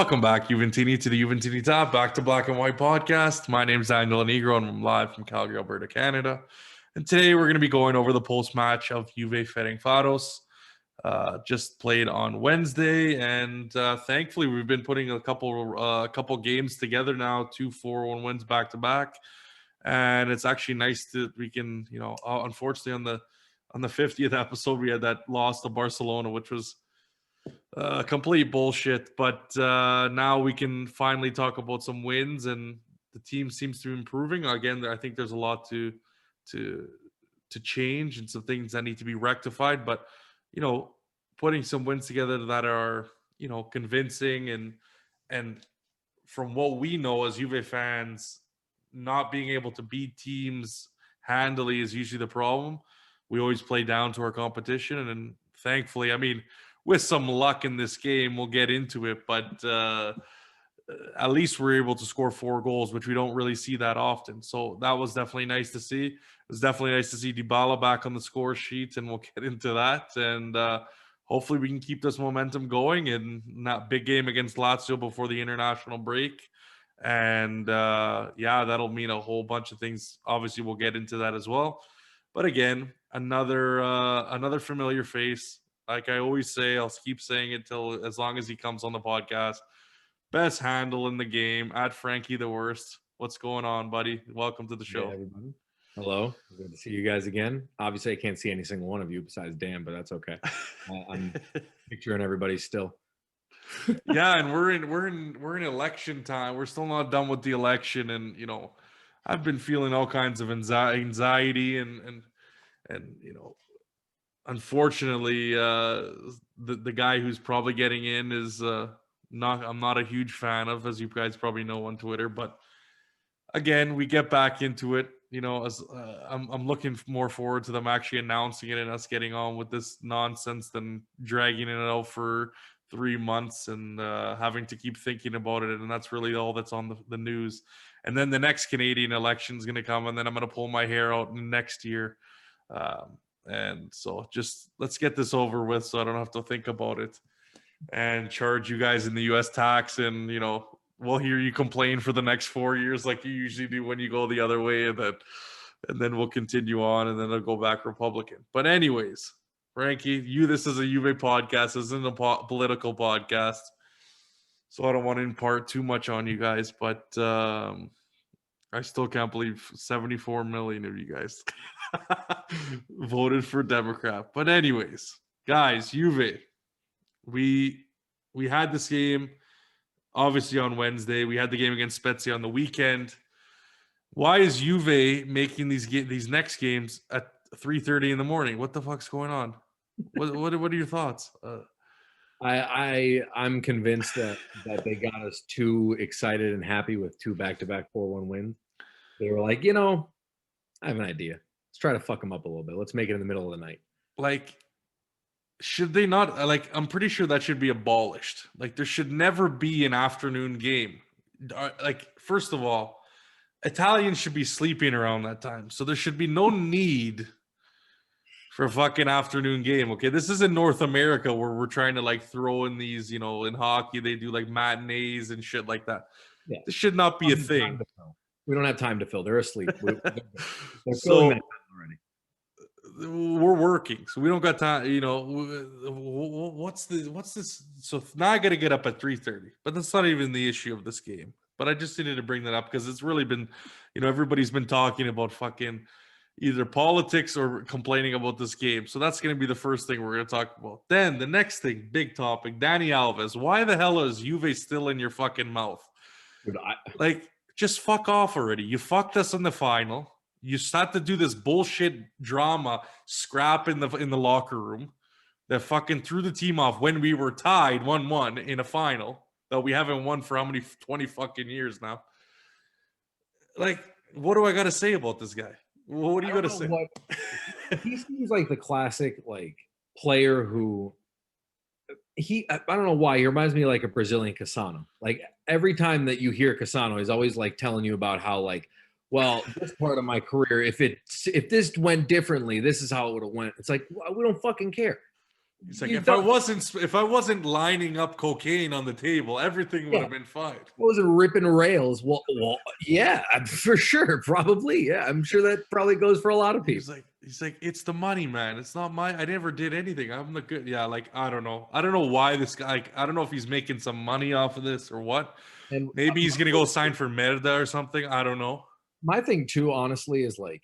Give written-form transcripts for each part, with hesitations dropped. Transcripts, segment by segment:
Welcome back, Juventinita, to the Juventinita Back to Black and White podcast. My name is Daniel Negro, and I'm live from Calgary, Alberta, Canada. And today we're going to be going over the post-match of Juve-Ferencvaros. Just played on Wednesday, and thankfully we've been putting a couple games together now, 2 4-1 wins back to back, and it's actually nice that we can, unfortunately on the 50th episode we had that loss to Barcelona, which was complete bullshit, but now we can finally talk about some wins, and the team seems to be improving. Again, I think there's a lot to change and some things that need to be rectified, but putting some wins together that are convincing, and from what we know as Juve fans, not being able to beat teams handily is usually the problem. We always play down to our competition, and thankfully, I mean, with some luck in this game, we'll get into it, but at least we're able to score 4 goals, which we don't really see that often. So that was definitely nice to see. It was definitely nice to see Dybala back on the score sheet, and we'll get into that. And hopefully we can keep this momentum going in that big game against Lazio before the international break. And that'll mean a whole bunch of things. Obviously, we'll get into that as well. But again, another familiar face. Like I always say, I'll keep saying it till as long as he comes on the podcast. Best handle in the game, at Frankie the Worst. What's going on, buddy? Welcome to the show. Hey, everybody. Hello. Good to see you guys again. Obviously, I can't see any single one of you besides Dan, but that's okay. I'm picturing everybody still. Yeah, and we're in election time. We're still not done with the election, and I've been feeling all kinds of anxiety and unfortunately, the guy who's probably getting in is I'm not a huge fan of, as you guys probably know on Twitter. But again, we get back into it. As I'm looking more forward to them actually announcing it and us getting on with this nonsense than dragging it out for 3 months and having to keep thinking about it. And that's really all that's on the news. And then the next Canadian election is going to come, and then I'm going to pull my hair out next year. And so just let's get this over with so I don't have to think about it and charge you guys in the US tax. And, we'll hear you complain for the next 4 years like you usually do when you go the other way. And then we'll continue on, and then it'll go back Republican. But anyways, Frankie, this is a Juve podcast. This isn't a political podcast. So I don't want to impart too much on you guys, but I still can't believe 74 million of you guys voted for Democrat. But anyways, guys, Juve, we had this game obviously on Wednesday. We had the game against Spezia on the weekend. Why is Juve making these next games at 3:30 in the morning? What the fuck's going on? What are your thoughts? I'm convinced that they got us too excited and happy with 2 back-to-back 4-1 wins. They were like, I have an idea. Let's try to fuck them up a little bit. Let's make it in the middle of the night. Like, should they not? Like, I'm pretty sure that should be abolished. Like, there should never be an afternoon game. Like, first of all, Italians should be sleeping around that time. So there should be no need for a fucking afternoon game. Okay, this is in North America where we're trying to like throw in these, in hockey they do like matinees and shit like that. Yeah. This should not be a thing. We don't have time to fill. They're asleep. They're so that already. We're working, so we don't got time. What's this? So now I got to get up at 3:30, but that's not even the issue of this game. But I just needed to bring that up because it's really been, everybody's been talking about fucking either politics or complaining about this game. So that's going to be the first thing we're going to talk about. Then the next thing, big topic, Dani Alves. Why the hell is Juve still in your fucking mouth? Dude, just fuck off already. You fucked us in the final. You start to do this bullshit drama scrap in the locker room that fucking threw the team off when we were tied 1-1 in a final that we haven't won for how many 20 fucking years now. Like, what do I got to say about this guy? What are you going to say? He seems like the classic player who I don't know why he reminds me of like a Brazilian Cassano. Like every time that you hear Cassano, he's always like telling you about how well, this part of my career, if this went differently, this is how it would have went. It's like, well, we don't fucking care. He's like, if I wasn't lining up cocaine on the table, everything would have been fine. wasn't ripping rails. Well, yeah, for sure, probably. Yeah, I'm sure that probably goes for a lot of people. He's like, it's the money, man. It's not I never did anything. I'm the good. Yeah, like I don't know. I don't know why this guy. Like, I don't know if he's making some money off of this or what. And maybe he's gonna go sign for Merda or something. I don't know. My thing too, honestly, is like,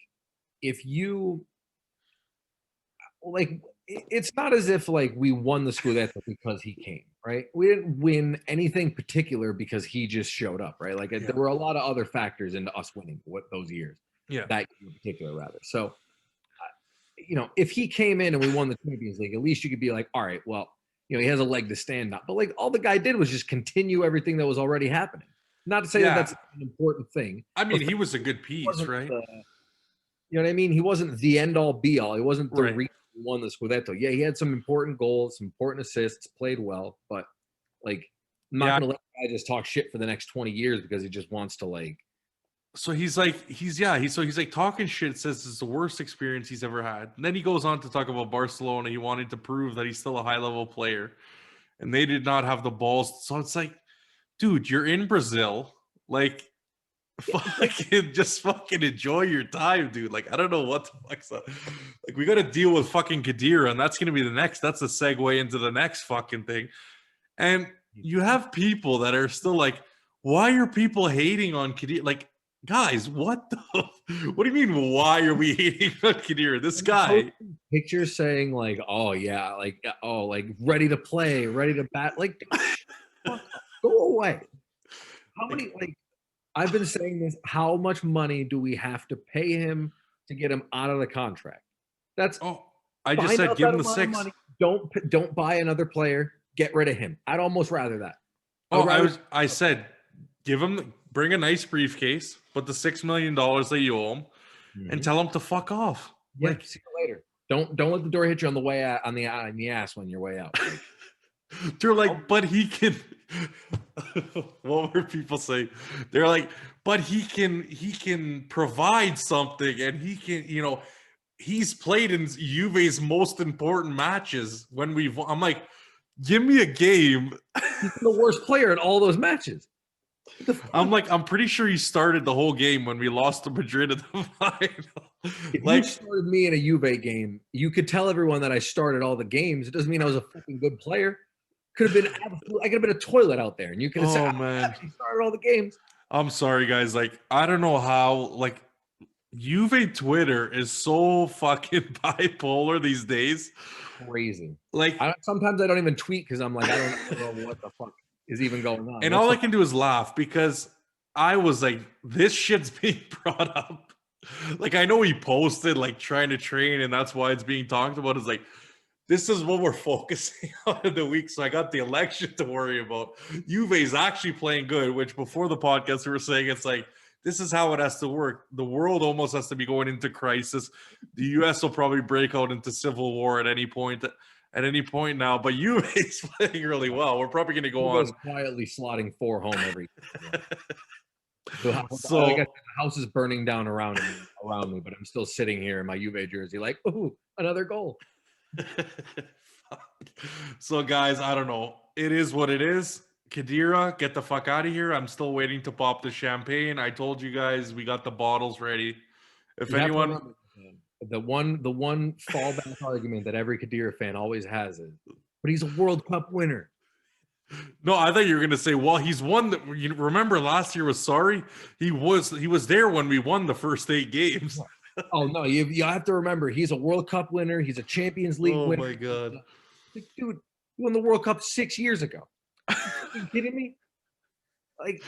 if you like, it's not as if like we won the Scudetto because he came, right? We didn't win anything particular because he just showed up, right? Like there were a lot of other factors into us winning those years. Yeah, that year in particular, rather. So, if he came in and we won the Champions League, at least you could be like, all right, well, he has a leg to stand on. But like all the guy did was just continue everything that was already happening. Not to say that that's an important thing. I mean, he was a good piece, right? You know what I mean? He wasn't the end all be all. He wasn't the reason he won the Scudetto. Yeah, he had some important goals, some important assists, played well, but like, I'm not gonna let the guy just talk shit for the next 20 years because he just wants to like. So he's like talking shit, says it's the worst experience he's ever had. And then he goes on to talk about Barcelona. He wanted to prove that he's still a high level player, and they did not have the balls. So it's like, dude, you're in Brazil. Like, just fucking enjoy your time, dude. Like, I don't know what the fuck's up. Like, we got to deal with fucking Khedira, and that's going to be that's a segue into the next fucking thing. And you have people that are still like, why are people hating on Khedira? Like, guys, what do you mean? Why are we hating on Khedira? This guy pictures saying like, oh yeah, like ready to play, ready to bat. Like, go away. How many I've been saying this. How much money do we have to pay him to get him out of the contract? That's I just said give him the 6. Money. Don't buy another player. Get rid of him. I'd almost rather that. I said bring a nice briefcase, put the $6 million that you owe him, and tell him to fuck off. Yeah, like, see you later. Don't let the door hit you on the way out, on the ass when you're way out. They're like, but he can. What were people say? They're like, but he can provide something, and he can, he's played in Juve's most important matches when I'm like, give me a game. He's the worst player in all those matches. I'm pretty sure he started the whole game when we lost to Madrid at the final. If you started me in a Juve game, you could tell everyone that I started all the games. It doesn't mean I was a fucking good player. I could have been a toilet out there, and you could have said, man, he started all the games. I'm sorry, guys. Like, I don't know how, like, Juve Twitter is so fucking bipolar these days. Crazy. Like, sometimes I don't even tweet because I'm like, I don't know what the fuck is even going on. And all I can do is laugh because I was like, this shit's being brought up. Like, I know he posted, like, trying to train, and that's why it's being talked about. It's like, this is what we're focusing on in the week. So I got the election to worry about. Juve's actually playing good, which before the podcast we were saying it's like, this is how it has to work. The world almost has to be going into crisis. The U.S. will probably break out into civil war at any point now. But Juve's playing really well. We're probably going to go on quietly slotting 4 home every. So I guess the house is burning down around me, but I'm still sitting here in my Juve jersey, like, ooh, another goal. So guys, I don't know. It is what it is. Khedira, get the fuck out of here. I'm still waiting to pop the champagne. I told you guys we got the bottles ready. If anyone, the one fallback argument that every Khedira fan always has is, but he's a World Cup winner. No, I thought you were gonna say, well, he's won. You remember last year was sorry. He was there when we won the first 8 games. Oh no, you have to remember he's a World Cup winner. He's a Champions League winner. Oh my god, like, dude, he won the World Cup 6 years ago. Are you kidding me? Like,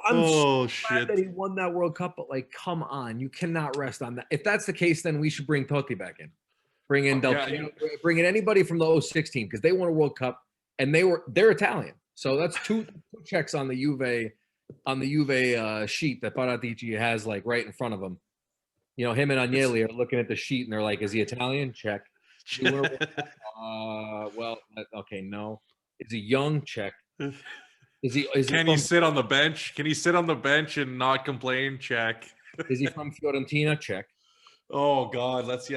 I'm so glad that he won that World Cup, but like, come on, you cannot rest on that. If that's the case, then we should bring Totti back in. Bring in bring in anybody from the 06 team because they won a World Cup and they're Italian. So that's two checks on the Juve sheet that Paratici has like right in front of him. Him and Agnelli are looking at the sheet and they're like, is he Italian? Check. Well, okay, no. Is he young? Check. Can he sit on the bench? Can he sit on the bench and not complain? Check. Is he from Fiorentina? Check. Oh God, that's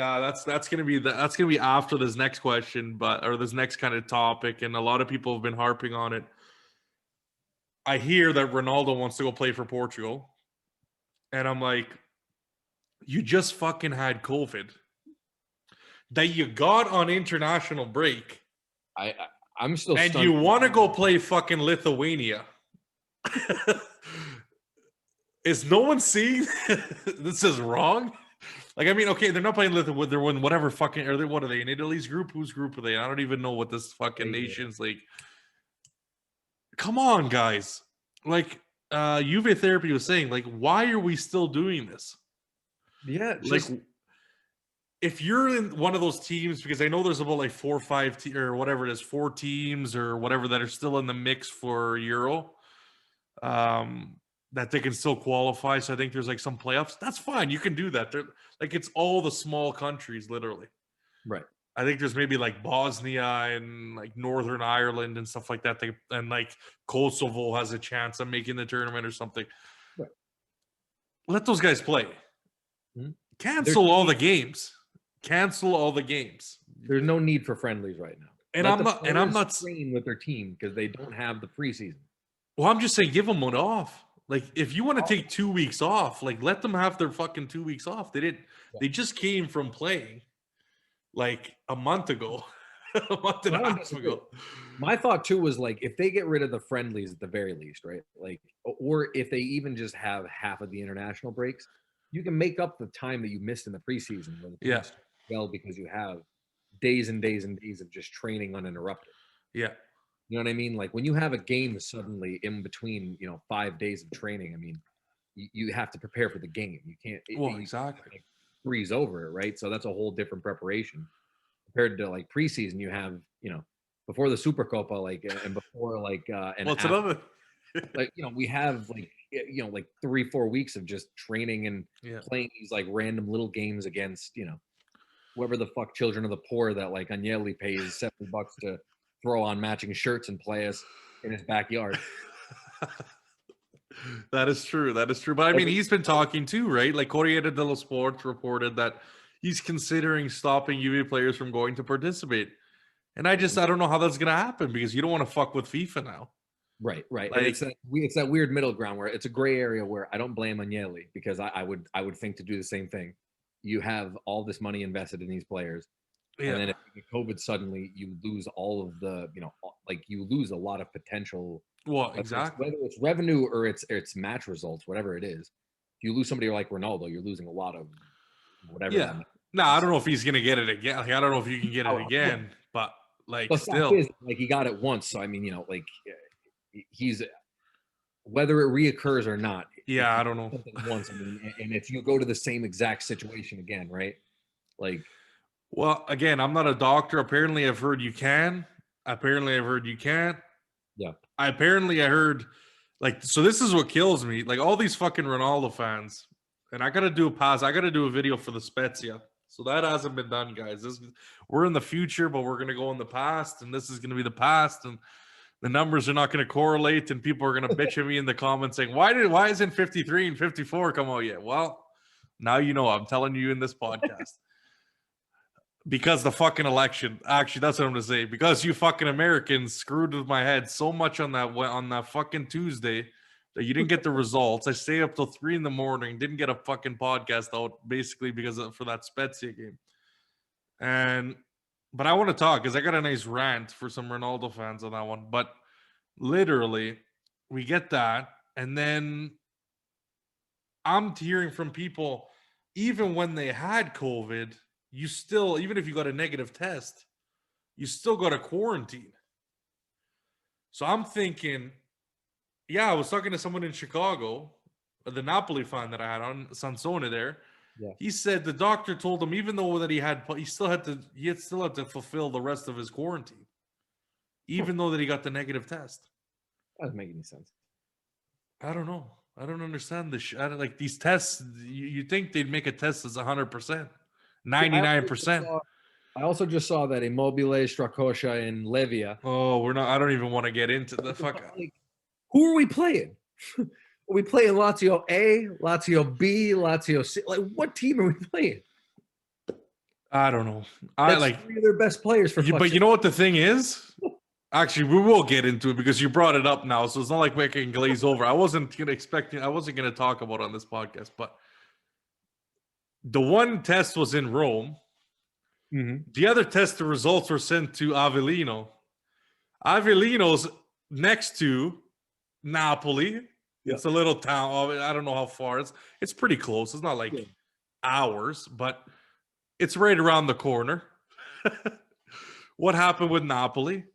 gonna be after this next question, or this next kind of topic, and a lot of people have been harping on it. I hear that Ronaldo wants to go play for Portugal, and I'm like, you just fucking had COVID, that you got on international break, I'm still and stunned. you want to go play fucking Lithuania. Is no one seeing this is wrong? Like, I mean, okay, they're not playing Lithuania. They're in whatever fucking. What are they in Italy's group? Whose group are they? I don't even know what this fucking Nations League. Come on, guys. Like, Juve Therapy was saying, like, why are we still doing this? Yeah, Like, if you're in one of those teams, because I know there's about like 4 or 5 or whatever it is, 4 teams or whatever that are still in the mix for Euro, that they can still qualify. So I think there's like some playoffs. That's fine. You can do that. They're like, it's all the small countries, literally. right. I think there's maybe like Bosnia and like Northern Ireland and stuff like that. And like Kosovo has a chance of making the tournament or something. Right. Let those guys play. Mm-hmm. Cancel all the games. Cancel all the games. There's no need for friendlies right now. And I'm not training with their team because they don't have the preseason. Well, I'm just saying, give them one off. Like, if you want to take 2 weeks off, like, let them have their fucking 2 weeks off. They didn't. Yeah. They just came from playing like a month ago, a month and a half ago. My thought too was like, if they get rid of the friendlies at the very least, right? Like, or if they even just have half of the international breaks, you can make up the time that you missed in the preseason. Yeah. Well, because you have days and days and days of just training uninterrupted. Yeah. You know what I mean? Like when you have a game suddenly in between, 5 days of training, I mean, you have to prepare for the game. You can't. Exactly. Freeze over it, right? So that's a whole different preparation compared to like preseason. You have, before the Supercopa, like, and before like, and what's another? Like, we have like 3-4 weeks of just training and playing these like random little games against, whoever the fuck children of the poor that like Agnelli pays $70 to throw on matching shirts and play us in his backyard. That is true. But I mean, he's been talking too, right? Like Corriere dello Sport reported that he's considering stopping Juve players from going to participate. And I don't know how that's going to happen because you don't want to fuck with FIFA now. Right. Like, and it's that weird middle ground where it's a gray area where I don't blame Agnelli because I would think to do the same thing. You have all this money invested in these players. Yeah. And then if COVID suddenly, you lose all of the, like you lose a lot of potential. Well, exactly. Whether it's revenue or it's match results, whatever it is, if you lose somebody like Ronaldo, you're losing a lot of whatever. Yeah. No, I don't know if he's gonna get it again. Like, I don't know if you can get it again, but like still, like he got it once. So I mean, like he's whether it reoccurs or not. Yeah, I don't know. Once, I mean, and if you go to the same exact situation again, right? Like. Well, again, I'm not a doctor. Apparently, I've heard you can. Apparently, I've heard you can't. Yeah. I heard, like, so this is what kills me. Like, all these fucking Ronaldo fans, and I got to do a pass. I got to do a video for the Spezia. So that hasn't been done, guys. We're in the future, but we're going to go in the past, and this is going to be the past, and the numbers are not going to correlate, and people are going to bitch at me in the comments saying, why isn't 53 and 54 come out yet? Well, now you know. I'm telling you in this podcast. Because the fucking election, actually, that's what I'm gonna say. Because you fucking Americans screwed with my head so much on that fucking Tuesday that you didn't get the results. I stayed up till 3 a.m, didn't get a fucking podcast out, basically because for that Spezia game. But I want to talk because I got a nice rant for some Ronaldo fans on that one. But literally, we get that, and then I'm hearing from people, even when they had COVID. You still, even if you got a negative test, you still got a quarantine. So I'm thinking, I was talking to someone in Chicago, the Napoli fan that I had on, Sansone there. Yeah. He said the doctor told him, even though that he still had to fulfill the rest of his quarantine, even though that he got the negative test. That doesn't make any sense. I don't know. I don't understand this. Like these tests, you think they'd make a test that's 100%. 99%. I also just saw that Immobile, Strakosha, and Levia. Oh, we're not. I don't even want to get into the fuck. Like, who are we playing? Are we playing Lazio A, Lazio B, Lazio C? Like, what team are we playing? I don't know. That's three of their best players for. But you know what the thing is? Actually, we will get into it because you brought it up now, so it's not like we can glaze over. I wasn't gonna talk about it on this podcast, but the one test was in Rome. The other test, the results were sent to Avellino. Avellino's next to Napoli. Yeah. It's a little town. I don't know how far. It's pretty close. It's not like hours, but it's right around the corner. What happened with Napoli?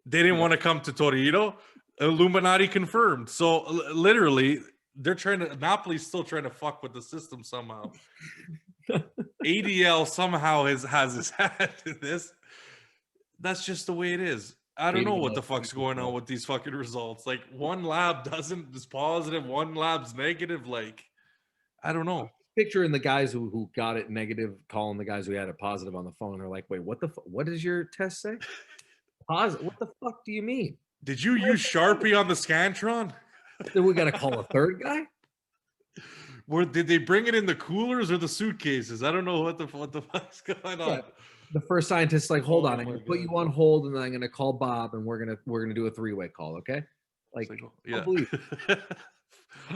They didn't want to come to Torino. Illuminati confirmed. So literally, Napoli's still trying to fuck with the system somehow. ADL somehow has his hand in this. That's just the way it is. I don't know what the fuck's going on with these fucking results. Like, one lab is positive, one lab's negative. Like, I don't know. Picturing the guys who got it negative, calling the guys who had it positive on the phone. They're like, wait, what does your test say? Positive? What the fuck do you mean? Did you use Sharpie on the Scantron? Then we got to call a third guy? Did they bring it in the coolers or the suitcases? I don't know what the fuck's going on. Yeah. The first scientist's like, hold on, I'm gonna put you on hold, and then I'm gonna call Bob, and we're gonna do a three-way call, okay? Like, yeah.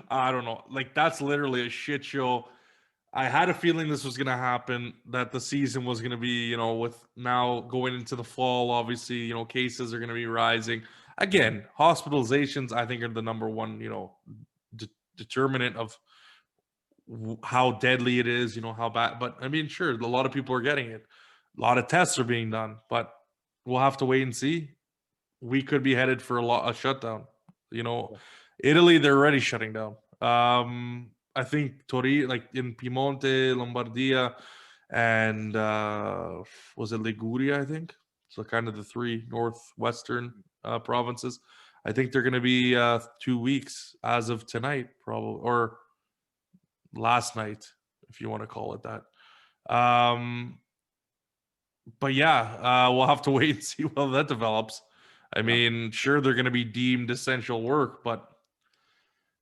I don't know. Like, that's literally a shit show. I had a feeling this was gonna happen, that the season was gonna be, with now going into the fall, obviously, cases are gonna be rising. Again, hospitalizations, I think, are the number one, determinant of how deadly it is, how bad. But I mean, sure, a lot of people are getting it. A lot of tests are being done, but we'll have to wait and see. We could be headed for a shutdown. Italy, they're already shutting down. I think Torino, like in Piemonte, Lombardia, and was it Liguria, I think? So kind of the three northwestern provinces. I think they're going to be 2 weeks as of tonight, probably, or last night, if you want to call it that. But yeah, we'll have to wait and see how that develops. I mean, sure, they're going to be deemed essential work, but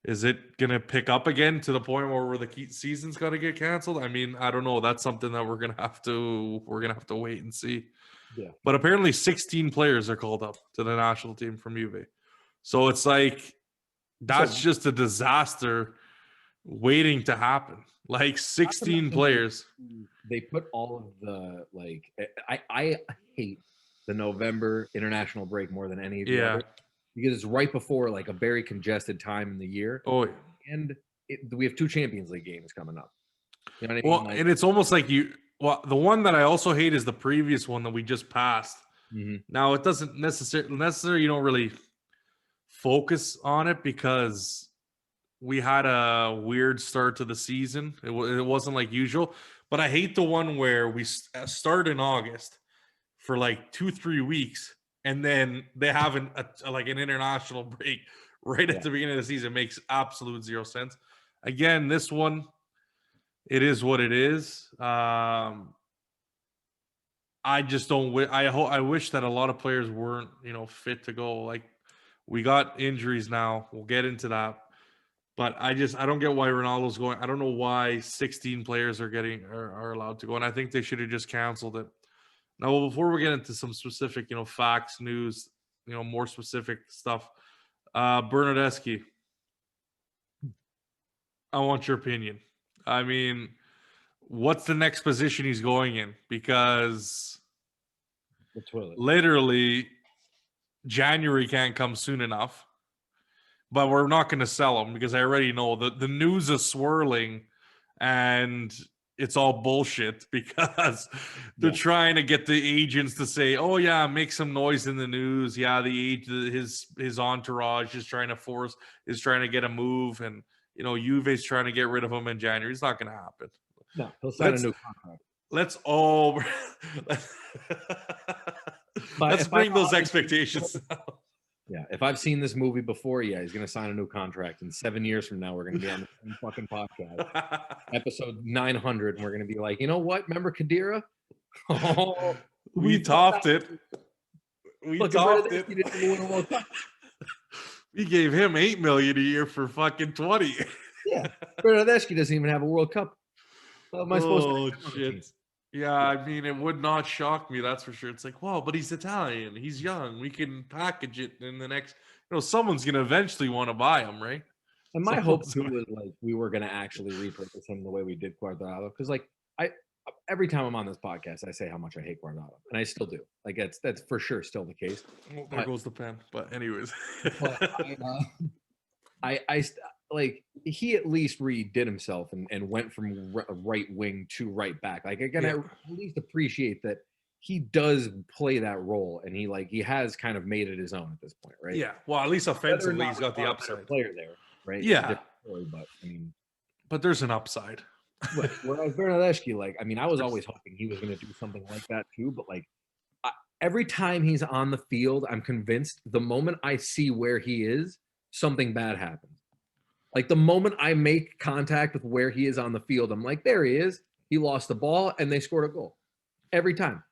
is it going to pick up again to the point where the season's got to get canceled? I mean, I don't know. That's something that we're going to have to wait and see. Yeah. But apparently 16 players are called up to the national team from Juve. So it's like, that's just a disaster waiting to happen. Like 16 players. They put all of the, like, I hate the November international break more than any of the other, because it's right before like a very congested time in the year. Oh, yeah. And we have 2 Champions League games coming up. You know what I mean? Well, and it's almost like the one that I also hate is the previous one that we just passed. Now, it doesn't necessarily, you don't really focus on it because we had a weird start to the season. It wasn't like usual. But I hate the one where we start in August for like 2-3 weeks, and then they have an international break right at the beginning of the season. It makes absolute zero sense. Again, this one, it is what it is. I just don't. I wish that a lot of players weren't, fit to go. Like, we got injuries now. We'll get into that. But I don't get why Ronaldo's going. I don't know why 16 players are allowed to go, and I think they should have just canceled it. Now, before we get into some specific, facts, news, more specific stuff, Bernardeschi, I want your opinion. I mean, what's the next position he's going in? Because the toilet. Literally, January can't come soon enough. But we're not going to sell them because I already know that the news is swirling and it's all bullshit because they're trying to get the agents to say, oh, yeah, make some noise in the news. Yeah, his entourage is trying to get a move. And, Juve's trying to get rid of him in January. It's not going to happen. No, he'll sign a new contract. Let's bring those expectations down. Yeah, if I've seen this movie before, he's going to sign a new contract. And 7 years from now, we're going to be on the same fucking podcast, episode 900, and we're going to be like, you know what? Remember Khedira? Oh, we topped it. We topped it. We gave him $8 million a year for fucking 20. Yeah, Bernardeschi doesn't even have a World Cup. How am I supposed to? Shit! Yeah, I mean, it would not shock me, that's for sure. It's like, well, but he's Italian, he's young, we can package it in the next, someone's gonna eventually want to buy him, right? And my hope Someone's too gonna- was like we were gonna actually repurpose him the way we did Guardado, because like I every time I'm on this podcast, I say how much I hate Guardado, and I still do. Like that's for sure still the case. Well, there goes the pen. But anyways, But like he at least redid himself and went from right wing to right back. Like again, I Yeah. at least appreciate that he does play that role, and he has kind of made it his own at this point, right? yeah. Well, at least Whether or offensively, not he's we got the want a better upside. player there, right? Yeah. It's a different story, but I mean, But there's an upside. right. Whereas Bernadeschi, like, I mean, I was always hoping he was going to do something like that too, but like every time he's on the field, I'm convinced the moment I see where he is, something bad happens. Like the moment I make contact with where he is on the field, I'm like, there he is. He lost the ball and they scored a goal every time.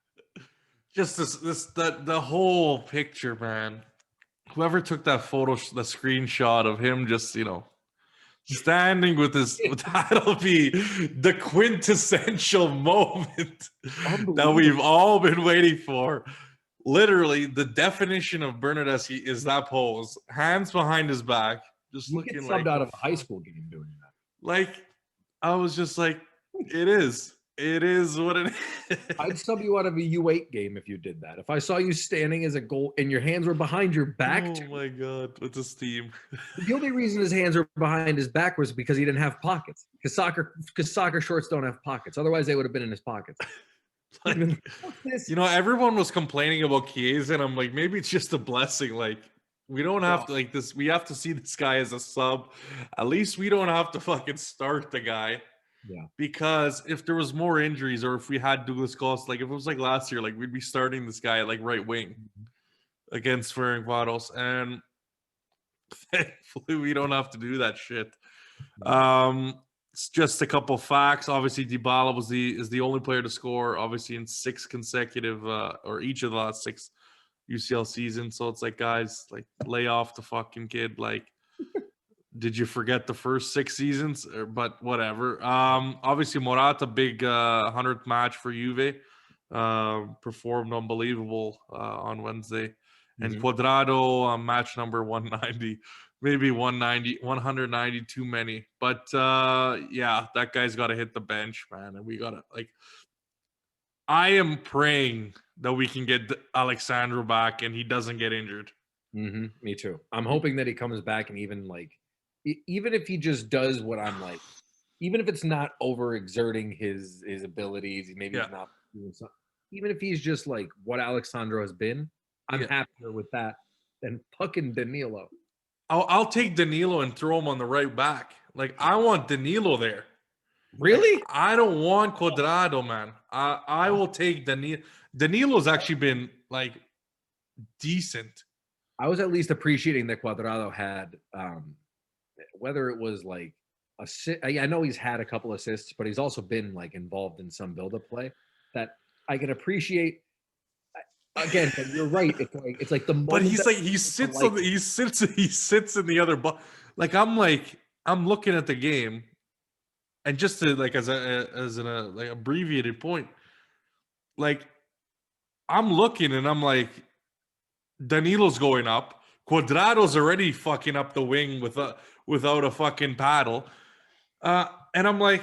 Just the whole picture, man. Whoever took that photo, the screenshot of him just, standing with his, that'll be the quintessential moment that we've all been waiting for. Literally, the definition of Bernadeschi is that pose, hands behind his back, just You get looking subbed like out of a high school game doing that. Like, I was just like, it is what it is. I'd sub you out of a U8 game if you did that. If I saw you standing as a goal and your hands were behind your back. Oh my god, with this team. The only reason his hands were behind his back was because he didn't have pockets. Because soccer shorts don't have pockets. Otherwise, they would have been in his pockets. Like, everyone was complaining about Chiesa, and I'm like, maybe it's just a blessing. Like, we don't have to like this. We have to see this guy as a sub. At least we don't have to fucking start the guy. Yeah. Because if there was more injuries, or if we had Douglas Costa, like if it was like last year, like we'd be starting this guy at like right wing against Ferencvaros, and thankfully we don't have to do that shit. It's just a couple facts. Obviously, Dybala is the only player to score, obviously, in 6 consecutive or each of the last 6 UCL seasons. So it's like, guys, like lay off the fucking kid. Like, did you forget the first 6 seasons? But whatever. Obviously, Morata, big 100th match for Juve, performed unbelievable on Wednesday. And Cuadrado, match number 190. Maybe 190 too many. But yeah, that guy's got to hit the bench, man. And we got to, like, I am praying that we can get Alexandro back and he doesn't get injured. Me too. I'm hoping that he comes back and even if he just does what I'm like, even if it's not overexerting his abilities, maybe he's not doing something. Even if he's just like what Alexandro has been, I'm happier with that than fucking Danilo. I'll take Danilo and throw him on the right back. Like, I want Danilo there. Really? Like, I don't want Cuadrado, man. I will take Danilo. Danilo's actually been like decent. I was at least appreciating that Cuadrado had, whether it was like I know he's had a couple assists, but he's also been like involved in some build-up play that I can appreciate. Again, but you're right. It's like the moment. But he's like he sits in the other box. Like, I'm looking at the game, and just to like as an like abbreviated point, like I'm looking and I'm like, Danilo's going up. Cuadrado's already fucking up the wing without a fucking paddle, and I'm like,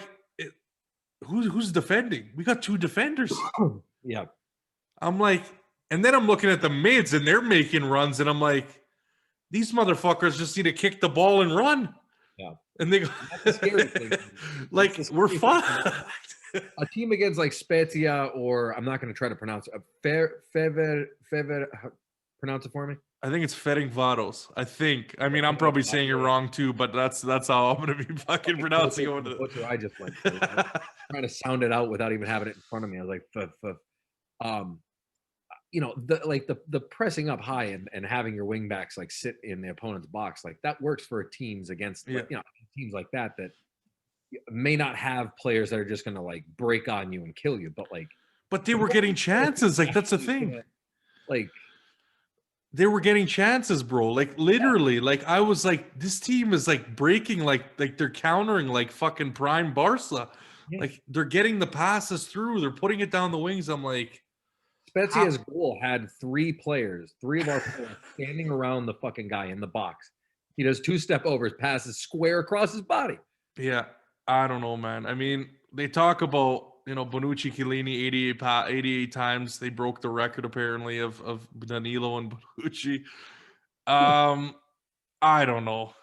who's defending? We got 2 defenders. Yeah, I'm like. And then I'm looking at the mids and they're making runs. And I'm like, these motherfuckers just need to kick the ball and run. Yeah. And they go, like, we're fine. A team against like Spezia, or I'm not going to try to pronounce it. Fever, pronounce it for me. I think it's Ferencvaros. I think. I mean, I'm probably saying it wrong too, but that's how I'm going to be fucking pronouncing it. Butcher I just went through. Trying to sound it out without even having it in front of me. I was like, the pressing up high and having your wing backs like sit in the opponent's box, like that works for teams against teams like that may not have players that are just going to like break on you and kill you, but they were getting chances. Like, that's the thing. Like, they were getting chances, bro. Like, literally, like I was like, this team is like breaking, like they're countering like fucking prime Barca. Yeah. Like they're getting the passes through, they're putting it down the wings. I'm like, Spezia's goal had three of our players standing around the fucking guy in the box. He does 2-step overs, passes square across his body. yeah, I don't know, man. I mean, they talk about, Bonucci, Chiellini 88 times. They broke the record apparently of Danilo and Bonucci. I don't know.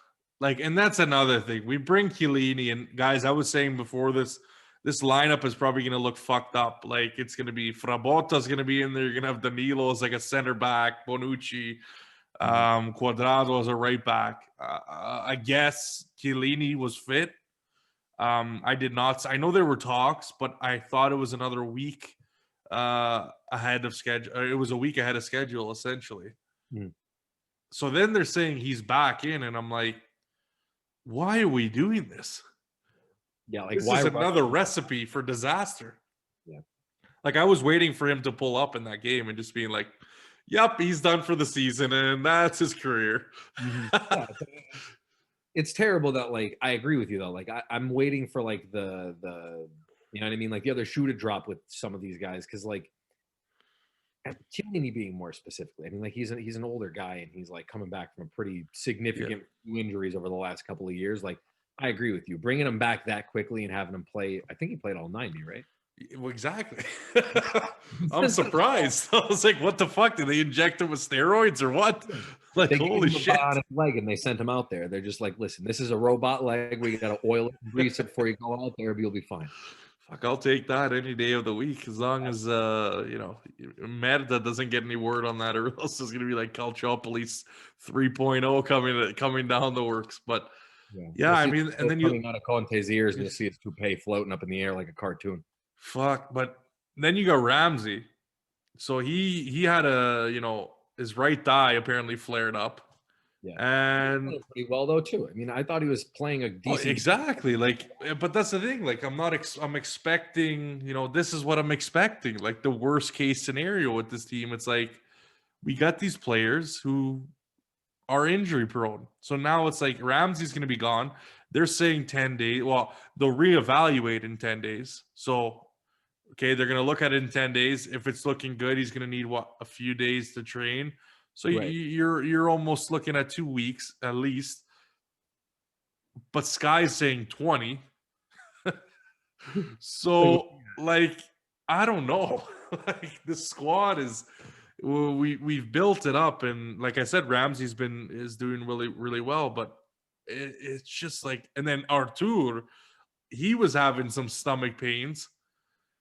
Like, and that's another thing. We bring Chiellini, and guys, I was saying before this lineup is probably going to look fucked up. Like, it's going to be Frabotta's going to be in there. You're going to have Danilo as like a center back, Bonucci, Quadrado as a right back. I guess Chiellini was fit. I did not. I know there were talks, but I thought it was another week ahead of schedule. It was a week ahead of schedule, essentially. Mm. So then they're saying he's back in, and I'm like, why are we doing this? Yeah, like This why is another recipe for disaster. Yeah. Like I was waiting for him to pull up in that game and just being like, yep, he's done for the season, and that's his career. Yeah, it's terrible that, like, I agree with you though. Like I'm waiting for like the you know what I mean, like the other shoe to drop with some of these guys, because like Chiellini being more specifically, I mean, like he's an older guy and he's like coming back from a pretty significant injuries over the last couple of years. Like I agree with you, bringing him back that quickly and having him play. I think he played all 90, right? Well, exactly. I'm surprised. I was like, what the fuck? Did they inject him with steroids or what? Like, They holy gave him shit. a bionic leg and they sent him out there. They're just like, listen, this is a robot leg. We got to oil it and grease it before you go out there, but you'll be fine. Fuck, I'll take that any day of the week, as long as Merda doesn't get any word on that, or else it's gonna be like Calciopolis 3.0 coming down the works. But yeah, I mean, and then coming out of Conte's ears, and you'll see his toupee floating up in the air like a cartoon. Fuck, but then you got Ramsey. So he had his right thigh apparently flared up. Yeah, and pretty well though too. I mean, I thought he was playing a decent. Exactly. Like, but that's the thing. Like, I'm expecting. This is what I'm expecting. Like the worst case scenario with this team. It's like we got these players who are injury prone. So now it's like Ramsey's going to be gone. They're saying 10 days. Well, they'll reevaluate in 10 days. So, okay, they're going to look at it in 10 days. If it's looking good, he's going to need a few days to train. So Right. you're almost looking at 2 weeks at least. But Sky's saying 20. So like, I don't know. Like the squad we've built it up, and like I said, Ramsey's is doing really, really well, but it's just like, and then Artur, he was having some stomach pains.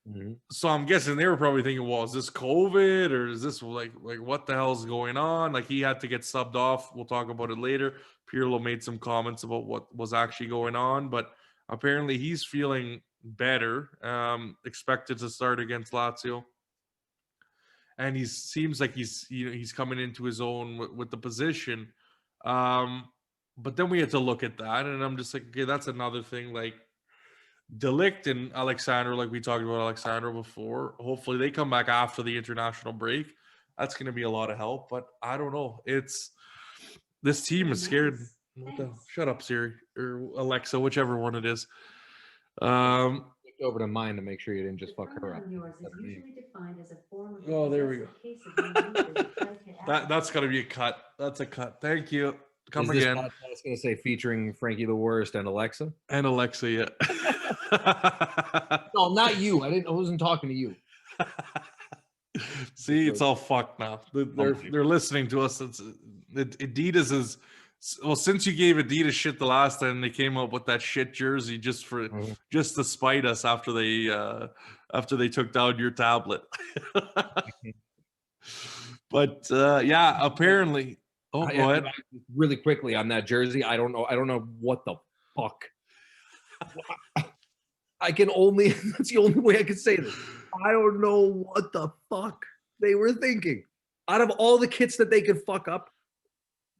Mm-hmm. So I'm guessing they were probably thinking, well, is this COVID or is this like what the hell is going on? Like he had to get subbed off. We'll talk about it later. Pirlo made some comments about what was actually going on, but apparently he's feeling better. Expected to start against Lazio. And he seems like he's coming into his own with the position. But then we had to look at that, and I'm just like, okay, that's another thing. Like De Ligt and Alexandro, like we talked about Alexandro before. Hopefully they come back after the international break. That's going to be a lot of help, but I don't know. This team is scared. Shut up, Siri or Alexa, whichever one it is. Over to mine to make sure you didn't just fuck her up. Oh, there we go. That's got to be a cut. That's a cut. Thank you. Come again. I was going to say featuring Frankie the Worst and Alexa. And Alexa, yeah. No, not you. I wasn't talking to you. See, it's all fucked now. They're listening to us. Adidas is, well, since you gave Adidas shit the last time, they came up with that shit jersey just to spite us after they took down your tablet. But yeah, apparently. Oh, go ahead. Really quickly on that jersey, I don't know what the fuck. That's the only way I can say this. I don't know what the fuck they were thinking. Out of all the kits that they could fuck up.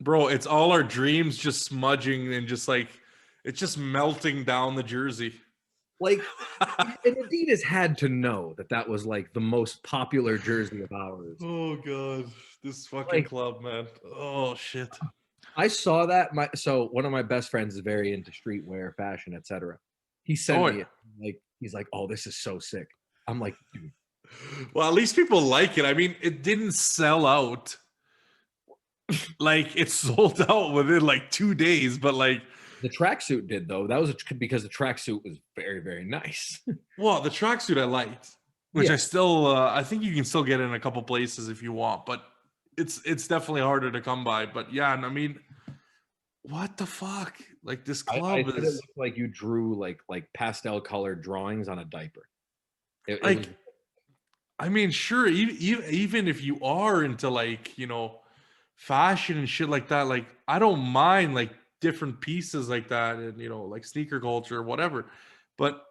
Bro, it's all our dreams just smudging and just like, it's just melting down the jersey. Like, and Adidas had to know that was like the most popular jersey of ours. Oh God, this fucking club, man. Oh shit. I saw that. So one of my best friends is very into streetwear, fashion, etc. He sent me it. Like, He's like, "Oh, this is so sick." I'm like, dude. Well, at least people like it. I mean, it didn't sell out. Like it sold out within like 2 days, but like, The tracksuit did though. That was because the tracksuit was very, very nice. well, the tracksuit I liked, which Yeah. I still, I think you can still get in a couple places if you want, but it's definitely harder to come by. But yeah, and I mean, what the fuck? Like this I club said it is looked like you drew like pastel colored drawings on a diaper. It was like, I mean, sure, even if you are into like, fashion and shit like that, like I don't mind like different pieces like that and like sneaker culture or whatever. But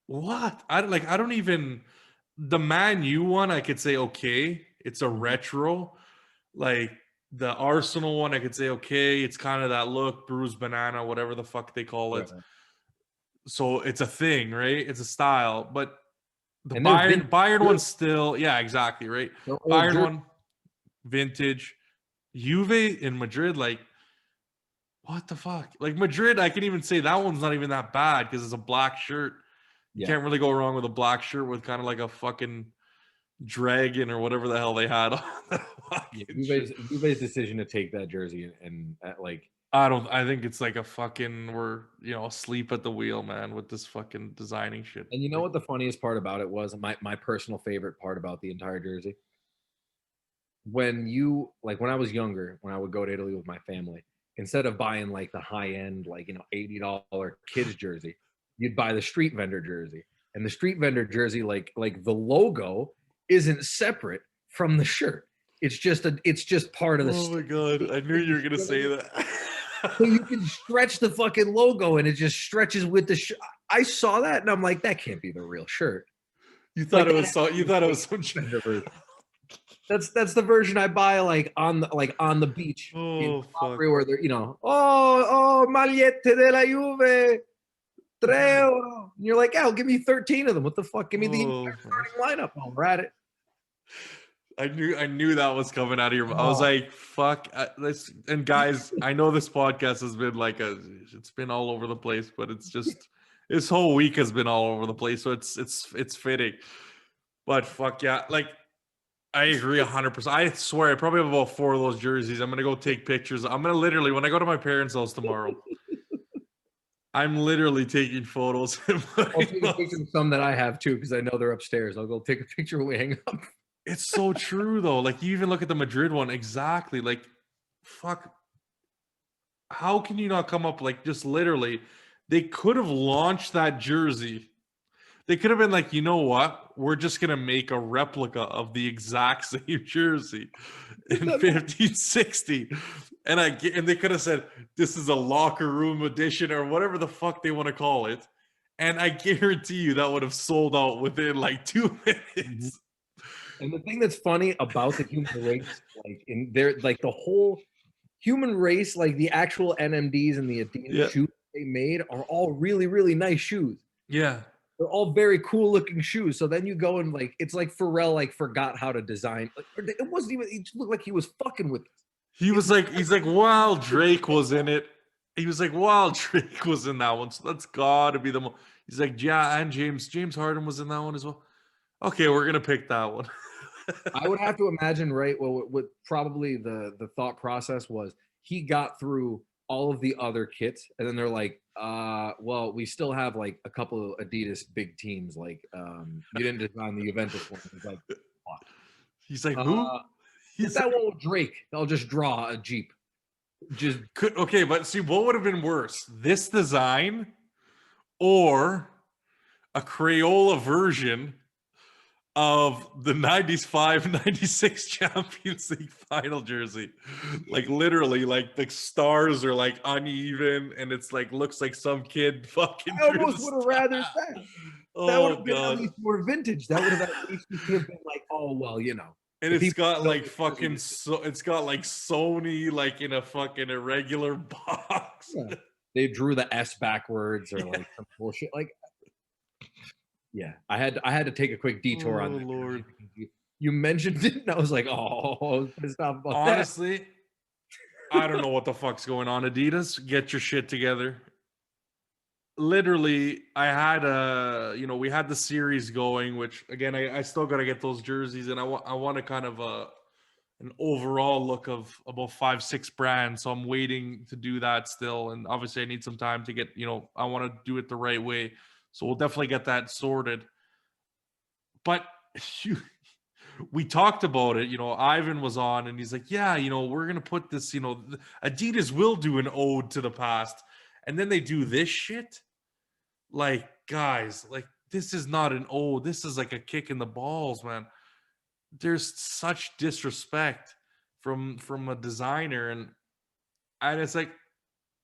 what? I don't even the Man U one I could say okay, it's a retro. Like the Arsenal one I could say okay, it's kind of that look, bruised banana, whatever the fuck they call right. it. So it's a thing, right? It's a style, but the And they're Bayern vintage. one's still, yeah, exactly, right? They're old Bayern jerseys. one, vintage. Juve in Madrid, like, what the fuck? Like Madrid, I can even say that one's not even that bad because it's a black shirt. You Yeah. can't really go wrong with a black shirt with kind of like a fucking dragon or whatever the hell they had on the Yeah, fucking shirt. Juve's decision to take that jersey and like, I think it's like a fucking, we're, asleep at the wheel, man, with this fucking designing shit. and you know Like, what the funniest part about it was? My personal favorite part about the entire jersey. When I was younger, when I would go to Italy with my family, instead of buying like the high end, like $80 kids jersey, you'd buy the street vendor jersey. And the street vendor jersey, like the logo isn't separate from the shirt. It's just part of the oh my God. I knew you were going to say that. so you can stretch the fucking logo and it just stretches with the shirt. I saw that and I'm like, that can't be the real shirt. You thought Like it that was has to so, be you the thought it fake was some vendor version. That's the version I buy on the beach in oh fuck. Calabria where they're oh magliette della Juve 3 euro. And you're like, oh, give me 13 of them. What the fuck? Give me the Oh, entire starting lineup while we're at it. I knew that was coming out of your mouth. I was Oh, like, fuck this. And guys, I know this podcast has been like it's been all over the place, but it's just this whole week has been all over the place. So it's fitting. But fuck yeah, like I agree 100%. I swear I probably have about 4 of those jerseys. I'm gonna go take pictures. I'm gonna literally, when I go to my parents' house tomorrow, I'm literally taking photos and I'll putting take a picture those. of some that I have too because I know they're upstairs. I'll go take a picture when we hang up. It's so true though. Like you even look at the Madrid one, exactly. Like, fuck. How can you not come up like just literally? They could have launched that jersey. They could have been like, you know what? We're just gonna make a replica of the exact same jersey in 1560. And they could have said this is a locker room edition or whatever the fuck they want to call it. And I guarantee you that would have sold out within like 2 minutes. Mhm. And the thing that's funny about the human race, like in there, like the whole human race, like the actual NMDs and the Adidas Yeah. shoes they made are all really, really nice shoes. Yeah. They're all very cool looking shoes. So then you go and like it's like Pharrell like forgot how to design. Like, it wasn't even. It looked like he was fucking with us. He's like, while Drake was in it, he was like, while Drake was in that one, so that's gotta be the. He's like, yeah, and James Harden was in that one as well. Okay, we're gonna pick that one. I would have to imagine, right? Well, what probably the thought process was he got through all of the other kits, and then they're like, well, we still have like a couple of Adidas big teams. Like, you didn't design the Juventus one. He's like, fuck. He's like, who? Get that one with Drake. I'll just draw a Jeep. Just Okay, but see, what would have been worse, this design or a Crayola version of the 95-96 Champions League final jersey? Like literally, like the stars are like uneven and it's like looks like some kid fucking I drew almost the would have star. rather that. That would Oh have been at god. least more vintage. That would have at least been like, oh well, And the it's people got know like the fucking jersey. it's got like Sony like in a fucking irregular box. Yeah. They drew the S backwards or Yeah. like some bullshit. Like, yeah, I had to take a quick detour on Oh that. Lord. You mentioned it, and I was like, oh, I was pissed off about that. Honestly, I don't know what the fuck's going on. Adidas, get your shit together. literally, I had we had the series going, which again, I still got to get those jerseys, and I want to kind of an overall look of about 5-6 brands. So I'm waiting to do that still, and obviously I need some time to get, I want to do it the right way. So we'll definitely get that sorted. But we talked about it. Ivan was on, and he's like, "Yeah, we're gonna put this. Adidas will do an ode to the past, and then they do this shit." Like, guys, like, this is not an ode. This is like a kick in the balls, man. There's such disrespect from a designer, and it's like,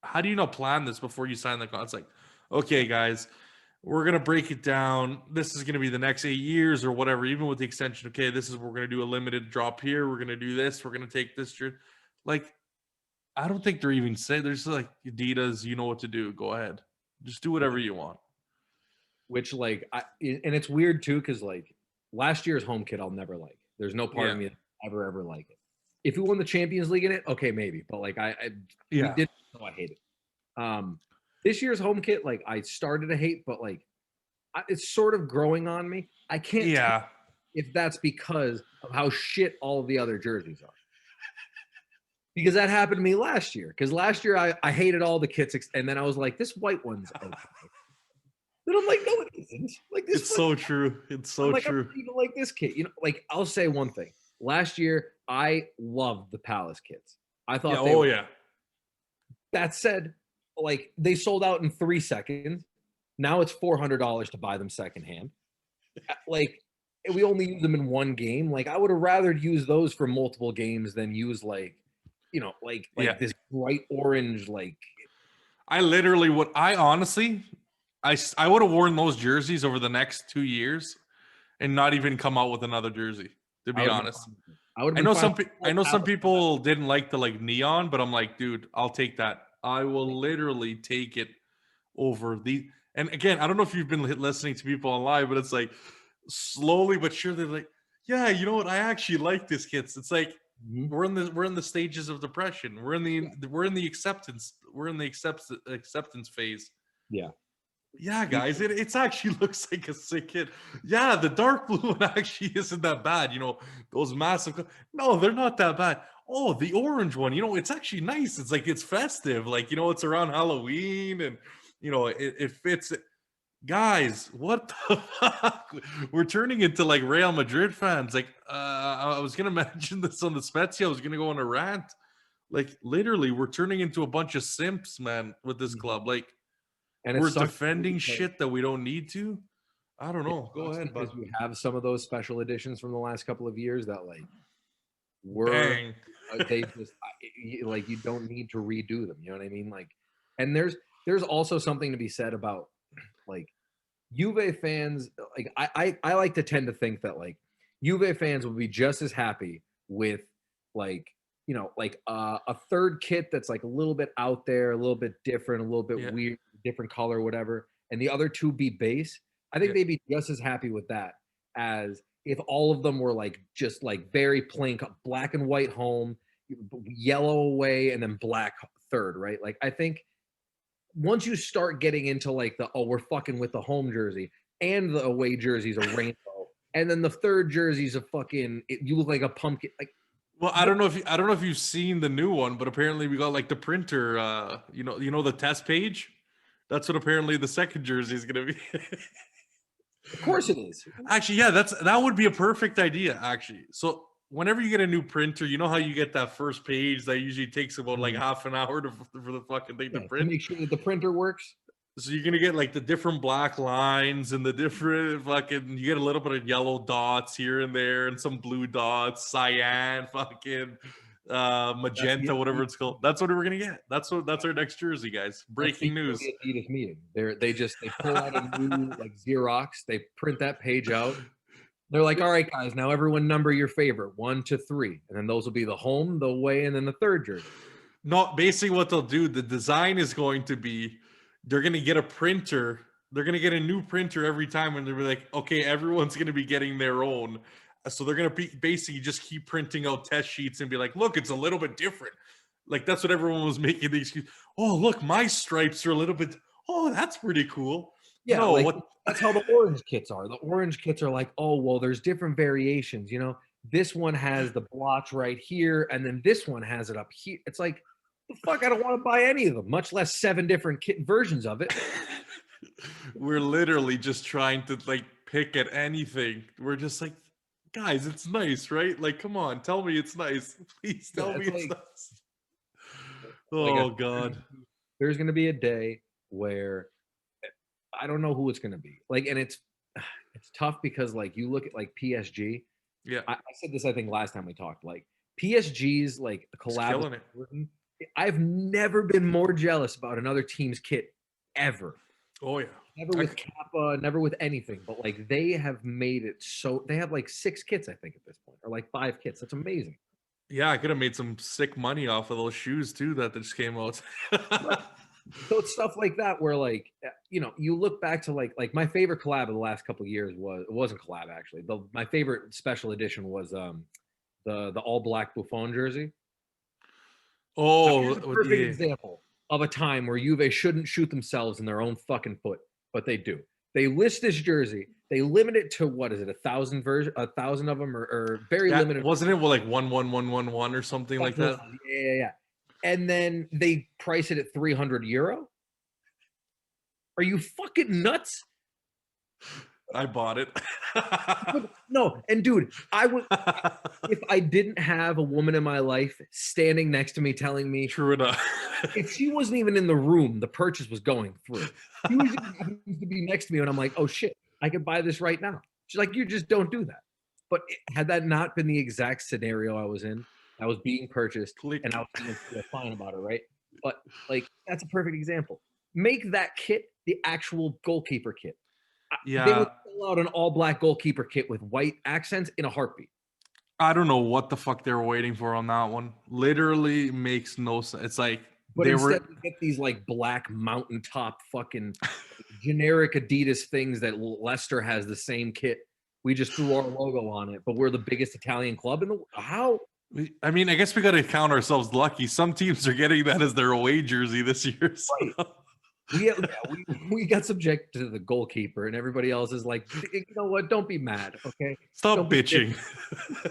how do you not plan this before you sign the contract? It's like, okay, guys, we're gonna break it down. This is gonna be the next 8 years or whatever, even with the extension. Okay, this is, we're gonna do a limited drop here. We're gonna do this. We're gonna take this. Like, I don't think they're even saying. They're just like, Adidas, you know what to do. Go ahead, just do whatever you want. Which, like, and it's weird too, because like last year's home kit I'll never like. There's no part of me that ever like it. If we won the Champions League in it, okay, maybe. But like we did, so I hate it. This year's home kit, like, I started to hate, but like it's sort of growing on me. I can't tell if that's because of how shit all of the other jerseys are. Because that happened to me last year. Because last year I hated all the kits, and then I was like, this white one's okay. Then I'm like, no, it isn't. Like, this. It's so true. It's so true. I don't even like this kit. Like, I'll say one thing. Last year, I loved the Palace kits. I thought That said, like, they sold out in 3 seconds. Now it's $400 to buy them secondhand. Like, we only use them in one game. Like, I would have rather used those for multiple games than use this bright orange. Like, I literally would. I honestly, I would have worn those jerseys over the next 2 years and not even come out with another jersey, to be honest. I know some people didn't like the like neon, but I'm like, dude, I'll take that. I will literally take it over the. And again, I don't know if you've been listening to people online, but it's like slowly but surely, they're like, yeah, you know what? I actually like this kits. It's like we're in the stages of depression. We're in the acceptance. We're in the acceptance phase. Yeah. Yeah, guys, it actually looks like a sick kit. Yeah, the dark blue one actually isn't that bad. Those massive. No, they're not that bad. Oh, the orange one, it's actually nice. It's like, it's festive. Like, it's around Halloween, and it fits. Guys, what the fuck? We're turning into like Real Madrid fans. Like, I was gonna mention this on the Spezia. I was gonna go on a rant. Like, literally, we're turning into a bunch of simps, man, with this club. Like. And we're defending shit that we don't need to. I don't know. Go ahead, because we have some of those special editions from the last couple of years that like were they just like, you don't need to redo them. You know what I mean? Like, and there's also something to be said about like Juve fans. Like, I like to tend to think that like Juve fans would be just as happy with like, a third kit that's like a little bit out there, a little bit different, a little bit weird, different color, whatever, and the other two be base. I think they'd be just as happy with that as if all of them were like just like very plain, black and white home, yellow away, and then black third, right? Like, I think once you start getting into like we're fucking with the home jersey and the away jersey's a rainbow, and then the third jersey's a fucking, you look like a pumpkin, like. Well, I don't know if you've seen the new one, but apparently we got like the printer. The test page. That's what apparently the second jersey is gonna be. Of course it is. Actually, yeah, that would be a perfect idea. Actually, so whenever you get a new printer, you know how you get that first page that usually takes about like half an hour for the fucking thing to print. To make sure that the printer works. So you're gonna get like the different black lines and the different fucking. You get a little bit of yellow dots here and there, and some blue dots, cyan, fucking magenta, whatever it's called. That's what we're gonna get. That's our next jersey, guys. Breaking news. Adidas meeting. They pull out a new like Xerox. They print that page out. They're like, all right, guys, now everyone number your favorite 1 to 3, and then those will be the home, the away, and then the third jersey. No, basically what they'll do, the design is going to be. They're going to get a printer. They're going to get a new printer every time, and they'll be like, okay, everyone's going to be getting their own. So they're going to basically just keep printing out test sheets and be like, look, it's a little bit different. Like, that's what everyone was making the excuse. Oh, look, my stripes are a little bit. oh, that's pretty cool. Yeah, No, like what? that's how the orange kits are. The orange kits are like, oh, well, there's different variations. This one has the blotch right here, and then this one has it up here. It's like, the fuck, I don't want to buy any of them, much less 7 different kit versions of it. We're literally just trying to like pick at anything. We're just like, guys, it's nice, right? Like, come on, tell me it's nice. Please tell Yeah, me it's it's like, nice. like I Oh said, God. there's gonna be a day where I don't know who it's gonna be. Like, and it's tough because like you look at like PSG. Yeah, I said this I think last time we talked. Like PSG's like it's collab with killing it. Jordan. I've never been more jealous about another team's kit ever. Oh yeah. Never with Kappa, never with anything. But like they have made it so they have like 6 kits, I think, at this point, or like 5 kits. That's amazing. Yeah, I could have made some sick money off of those shoes too that just came out. Right. So it's stuff like that where like you look back to like my favorite collab of the last couple of years it wasn't collab actually. My favorite special edition was the all black Buffon jersey. Now, here's a Oh, perfect yeah. example of a time where Juve shouldn't shoot themselves in their own fucking foot, but they do. They list this jersey. They limit it to what is it, 1,000 of them, or very Yeah, limited. wasn't it like 11111 or something like that? Yeah. And then they price it at €300. Are you fucking nuts? I bought it. No, and dude, if I didn't have a woman in my life standing next to me telling me, True enough. if she wasn't even in the room, the purchase was going through. She was just happens to be next to me, and I'm like, oh shit, I could buy this right now. She's like, you just don't do that. But had that not been the exact scenario I was in, I was being purchased, Click. and I was going to feel fine about it, right? But like, that's a perfect example. Make that kit the actual goalkeeper kit. They would Yeah, pull out an all-black goalkeeper kit with white accents in a heartbeat. I don't know what the fuck they were waiting for on that one. Literally makes no sense. It's like But they instead, were. we get these like black mountaintop fucking generic Adidas things that Leicester has the same kit. We just threw our logo on it, but we're the biggest Italian club in the how? I mean, I guess we got to count ourselves lucky. Some teams are getting that as their away jersey this year. So. Right. We got subject to the goalkeeper, and everybody else is like, you know what? Don't be mad, okay? Stop Don't bitching.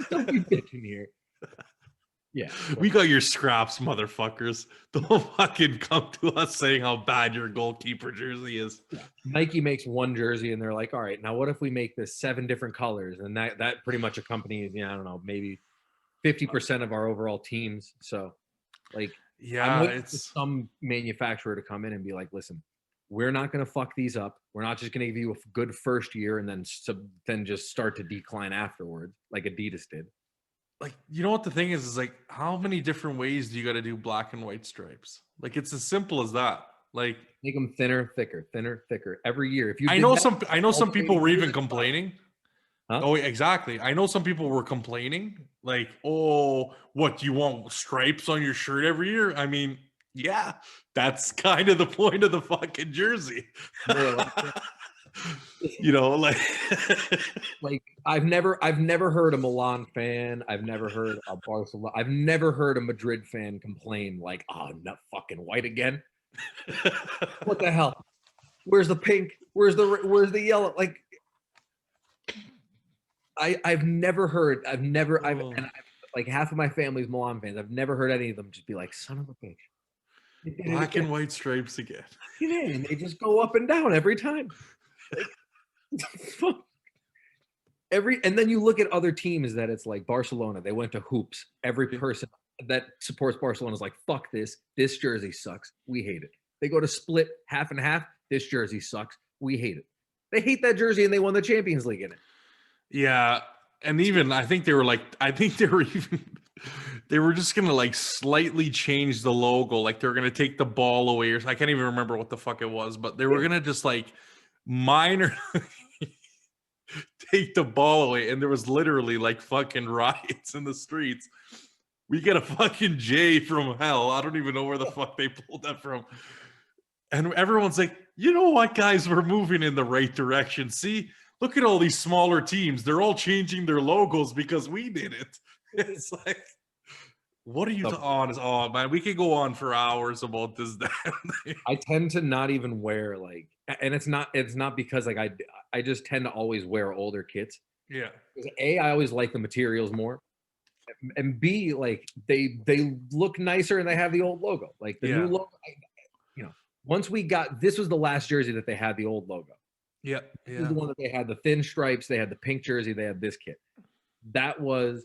Don't be bitching here. Yeah, we got your scraps, motherfuckers. Don't fucking come to us saying how bad your goalkeeper jersey is. Nike makes one jersey, and they're like, all right, now what if we make this 7 different colors? And that pretty much accompanies, I don't know, maybe 50% of our overall teams. So, like, yeah, I'm waiting for some manufacturer to come in and be like, listen, we're not going to fuck these up. We're not just going to give you a good first year and then just start to decline afterwards, like Adidas did. Like, you know what the thing is like, how many different ways do you got to do black and white stripes? Like, it's as simple as that. Like, make them thinner, thicker every year. If you, I know some people were even complaining. Huh? Oh, exactly. I know some people were complaining, like, "Oh, what do you want stripes on your shirt every year?" I mean, yeah, that's kind of the point of the fucking jersey. Like, like I've never heard a Milan fan. I've never heard a Barcelona. I've never heard a Madrid fan complain like, "Oh, not fucking white again." What the hell? Where's the pink? Where's the yellow? Like, I've never heard. Like half of my family's Milan fans. I've never heard any of them just be like, "Son of a bitch." Black and white stripes again. And they just go up and down every time. Like, and then you look at other teams that it's like Barcelona. They went to hoops. Every person that supports Barcelona is like, "Fuck this. This jersey sucks. We hate it." They go to Split half and half. This jersey sucks. We hate it. They hate that jersey, and they won the Champions League in it. Yeah, and even I think they were just gonna like slightly change the logo, like they were gonna take the ball away, or I can't even remember what the fuck it was, but they were gonna just like minor take the ball away, and there was literally like fucking riots in the streets. We get a fucking J from hell. I don't even know where the fuck they pulled that from. And everyone's like, you know what, guys, we're moving in the right direction. See, look at all these smaller teams. They're all changing their logos because we did it. It's like, What are you on? Oh man, we could go on for hours about this damn thing. I tend to not even wear like, and it's not because like I just tend to always wear older kits. Yeah. Because A, I always like the materials more, and B, like they look nicer and they have the old logo. Like the new logo, once we got this was the last jersey that they had the old logo. Yeah. This is the one that they had the thin stripes, they had the pink jersey, they had this kit. That was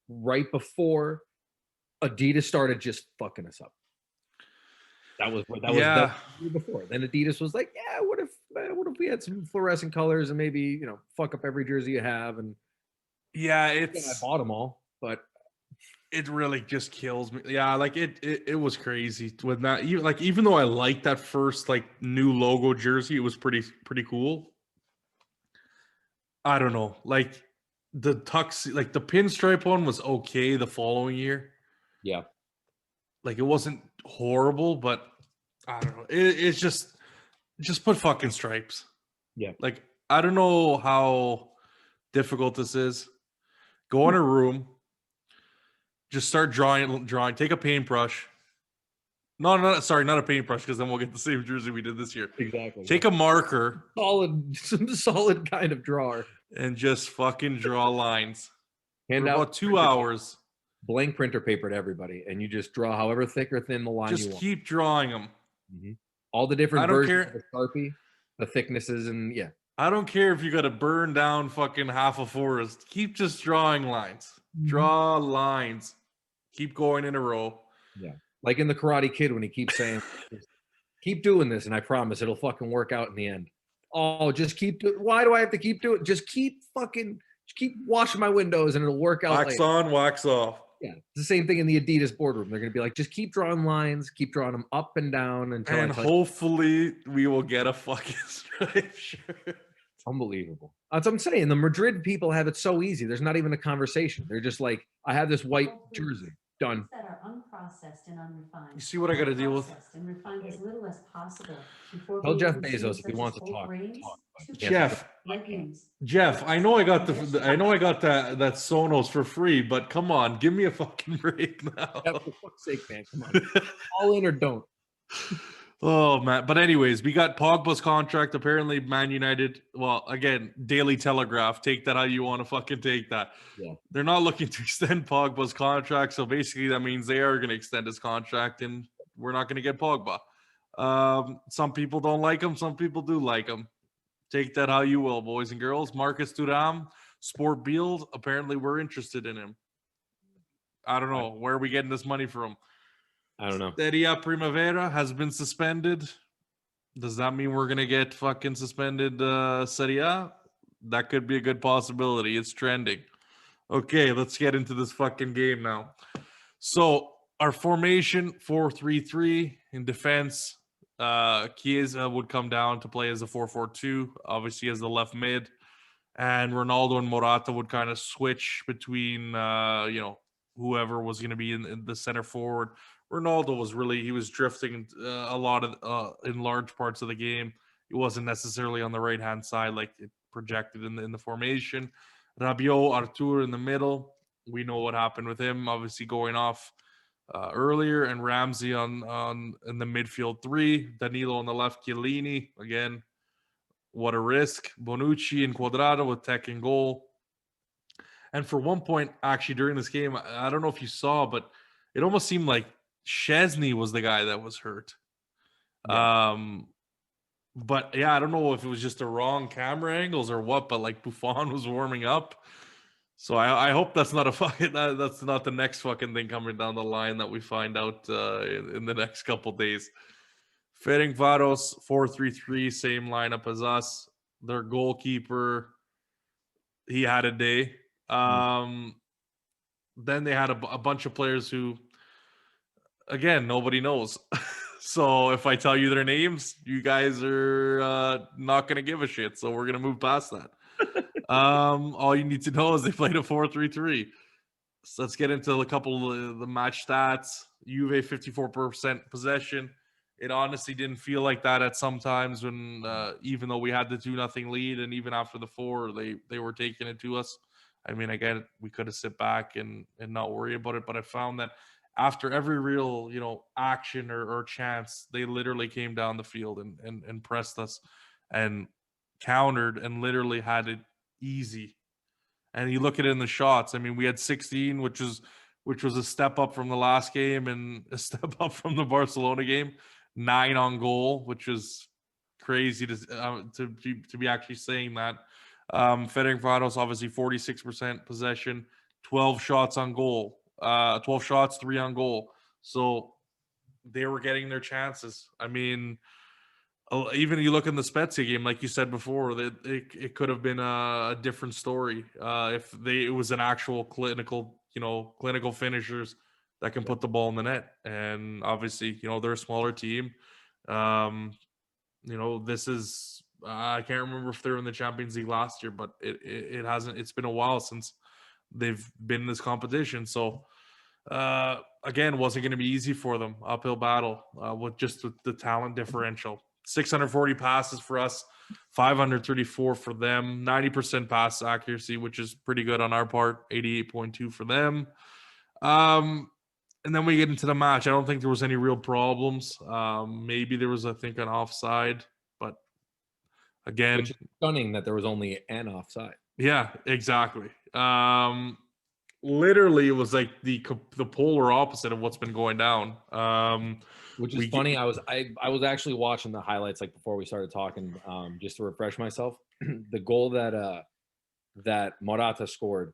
right before Adidas started just fucking us up. That was the year before. Then Adidas was like, yeah, what if we had some fluorescent colors and maybe fuck up every jersey you have? And yeah, I bought them all, but it really just kills me. Yeah, like it was crazy with that. Even though I liked that first like new logo jersey, it was pretty cool. I don't know, like the tux, like the pinstripe one was okay the following year. Yeah, like it wasn't horrible, but I don't know. It's just put fucking stripes. Yeah, like I don't know how difficult this is. Go in a room, just start drawing. Take a paintbrush. No, sorry, not a paintbrush, because then we'll get the same jersey we did this year. exactly. Take a marker, some solid kind of drawer, and just fucking draw lines. Hand for out about 2 hours. Blank printer paper to everybody, and you just draw however thick or thin the line you want. Just keep drawing them. Mm-hmm. All the different versions of the Sharpie, the thicknesses, and yeah. I don't care if you got to burn down fucking half a forest. Keep just drawing lines. Mm-hmm. Draw lines. Keep going in a row. Yeah. Like in the Karate Kid when he keeps saying, keep doing this, and I promise it'll fucking work out in the end. Oh, just keep doing. Why do I have to keep doing? Just keep washing my windows, and it'll work out. Wax on, wax off. Yeah, it's the same thing in the Adidas boardroom. They're going to be like, just keep drawing lines, keep drawing them up and down until. And hopefully we will get a fucking stripe shirt. Unbelievable. That's what I'm saying. The Madrid people have it so easy. There's not even a conversation. They're just like, I have this white jersey. Done. That are unprocessed and unrefined. You see what I got to deal with? And refined as little as possible. Tell Jeff Bezos if he wants to talk. Jeff, I know I got that Sonos for free, but come on, give me a fucking break now. Yeah, for fuck's sake, man, come on. All in or don't. Oh man, but anyways, we got Pogba's contract. Apparently, Man United. Well, again, Daily Telegraph. Take that how you want to fucking take that. Yeah, they're not looking to extend Pogba's contract, so basically that means they are going to extend his contract, and we're not going to get Pogba. Some people don't like him. Some people do like him. Take that how you will, boys and girls. Marcus Thuram, Sport Bild. Apparently, we're interested in him. I don't know. Where are we getting this money from? I don't know. Serie A Primavera has been suspended. Does that mean we're going to get fucking suspended Serie A? That could be a good possibility. It's trending. Okay, let's get into this fucking game now. So, our formation, 4-3-3 in defense. Chiesa would come down to play as a 4-4-2, obviously as the left mid. And Ronaldo and Morata would kind of switch between, whoever was going to be in the center forward. Ronaldo was drifting a lot of in large parts of the game. He wasn't necessarily on the right hand side like it projected in the formation. Rabiot, Artur in the middle. We know what happened with him, obviously going off earlier, and Ramsey on in the midfield three. Danilo on the left, Chiellini again. What a risk. Bonucci and Cuadrado with Tech and goal. And for one point, actually during this game, I don't know if you saw, but it almost seemed like Szczesny was the guy that was hurt. Yeah. But yeah, I don't know if it was just the wrong camera angles or what, but like Buffon was warming up. So I hope that's not that's not the next fucking thing coming down the line that we find out in the next couple days. Ferencvaros 4-3-3, same lineup as us. Their goalkeeper, he had a day. Then they had a bunch of players who, again, nobody knows. So if I tell you their names, you guys are not going to give a shit. So we're going to move past that. All you need to know is they played a 4-3-3. So let's get into a couple of the match stats. Juve 54% possession. It honestly didn't feel like that at some times when, even though we had the 2-0 lead, and even after the 4, they were taking it to us. I mean, again, we could have sit back and not worry about it, but I found that after every real, action or chance, they literally came down the field and pressed us and countered and literally had it easy. And you look at it in the shots. I mean, we had 16, which was a step up from the last game and a step up from the Barcelona game. 9 on goal, which is crazy to be actually saying that. Ferencvaros obviously 46% possession, 12 shots on goal, 12 shots, 3 on goal. So they were getting their chances. I mean, even you look in the Spezia game, like you said before, that it could have been a different story if it was an actual clinical finishers that can put the ball in the net. And obviously, they're a smaller team. This is I can't remember if they were in the Champions League last year, but it hasn't. It's been a while since they've been in this competition. So again, wasn't going to be easy for them. Uphill battle with the talent differential. 640 passes for us, 534 for them, 90% pass accuracy, which is pretty good on our part, 88.2 for them. And then we get into the match. I don't think there was any real problems. Maybe there was, I think, an offside, but again, Which is stunning that there was only an offside. Yeah, exactly. Literally, it was like the polar opposite of what's been going down. Which is funny. I was actually watching the highlights like before we started talking, just to refresh myself. The goal that Morata scored.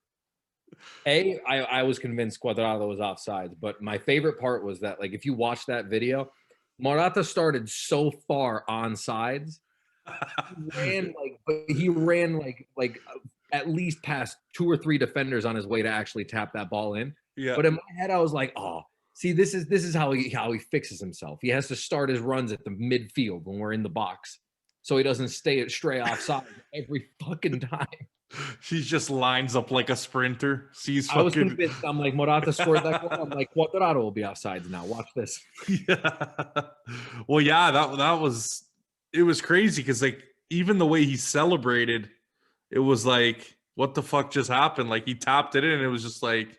I was convinced Cuadrado was offside, but my favorite part was that, like, if you watch that video, Morata started so far on sides. He ran like at least past 2 or 3 defenders on his way to actually tap that ball in. Yeah. But in my head, I was like, oh, see, this is how he fixes himself. He has to start his runs at the midfield when we're in the box, so he doesn't stray offside every fucking time. He just lines up like a sprinter. I was convinced. I'm like, Morata scored that goal. I'm like, Cuadrado will be offsides now. Watch this. Yeah. Well, yeah, that was it was crazy because, like, even the way he celebrated, it was like, what the fuck just happened? Like, he tapped it in and it was just like,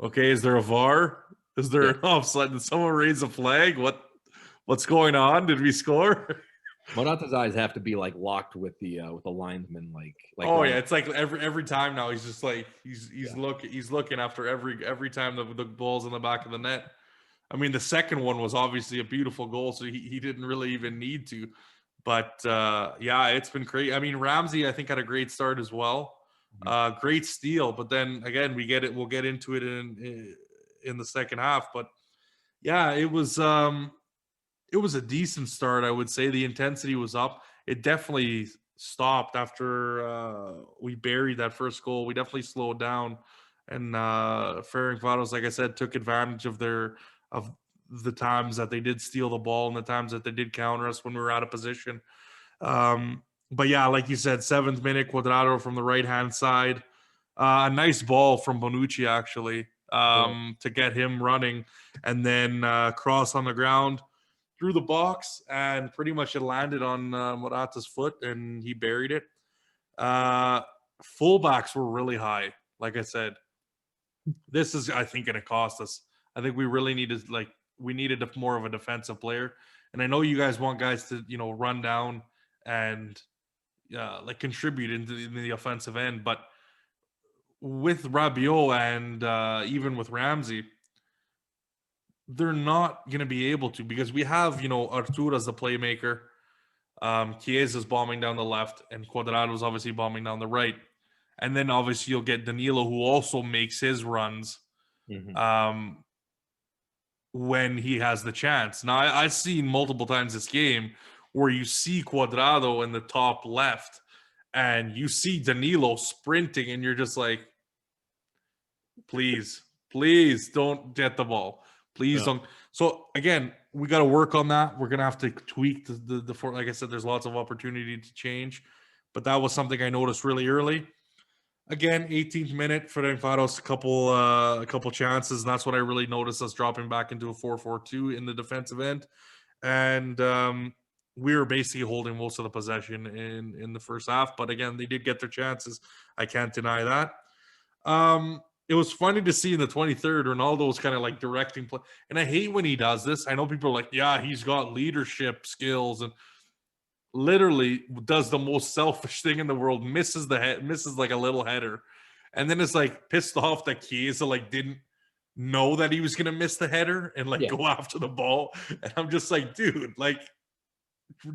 okay, is there a VAR? Is there an offside? Did someone raise a flag? What's going on? Did we score? Morata's eyes have to be like locked with the linesman. Like oh yeah, it's like every time now he's just like he's looking after every time the ball's in the back of the net. I mean, the second one was obviously a beautiful goal, so he didn't really even need to. But yeah, it's been great. I mean, Ramsey, I think, had a great start as well. Great steal, but then again, we'll get into it in the second half. But yeah, it was a decent start, I would say. The intensity was up. It definitely stopped after we buried that first goal. We definitely slowed down, and Ferencvaros, like I said, took advantage of the times that they did steal the ball and the times that they did counter us when we were out of position. But yeah, like you said, 7th minute, Cuadrado from the right-hand side. A nice ball from Bonucci, actually, to get him running. And then cross on the ground through the box, and pretty much it landed on Morata's foot, and he buried it. Fullbacks were really high. Like I said, this is, I think, going to cost us. I think we really needed more of a defensive player. And I know you guys want guys to, run down and like contribute in the offensive end, but with Rabiot and even with Ramsey, they're not going to be able to, because we have, Artur as the playmaker. Chiesa's bombing down the left, and Cuadrado's obviously bombing down the right. And then obviously you'll get Danilo, who also makes his runs when he has the chance. Now, I've seen multiple times this game where you see Cuadrado in the top left and you see Danilo sprinting, and you're just like, please don't get the ball. Please don't. So again, we got to work on that. We're going to have to tweak the like I said, there's lots of opportunity to change, but that was something I noticed really early. Again, 18th minute, Ferencvaros, a couple chances, and that's what I really noticed, us dropping back into a 4-4-2 in the defensive end. And we were basically holding most of the possession in the first half. But again, they did get their chances. I can't deny that. it was funny to see in the 23rd, Ronaldo was kind of like directing play. And I hate when he does this. I know people are like, yeah, he's got leadership skills and literally does the most selfish thing in the world, misses the head, misses like a little header. And then it's like pissed off that Chiesa like didn't know that he was gonna miss the header and like go after the ball. And I'm just like, dude, like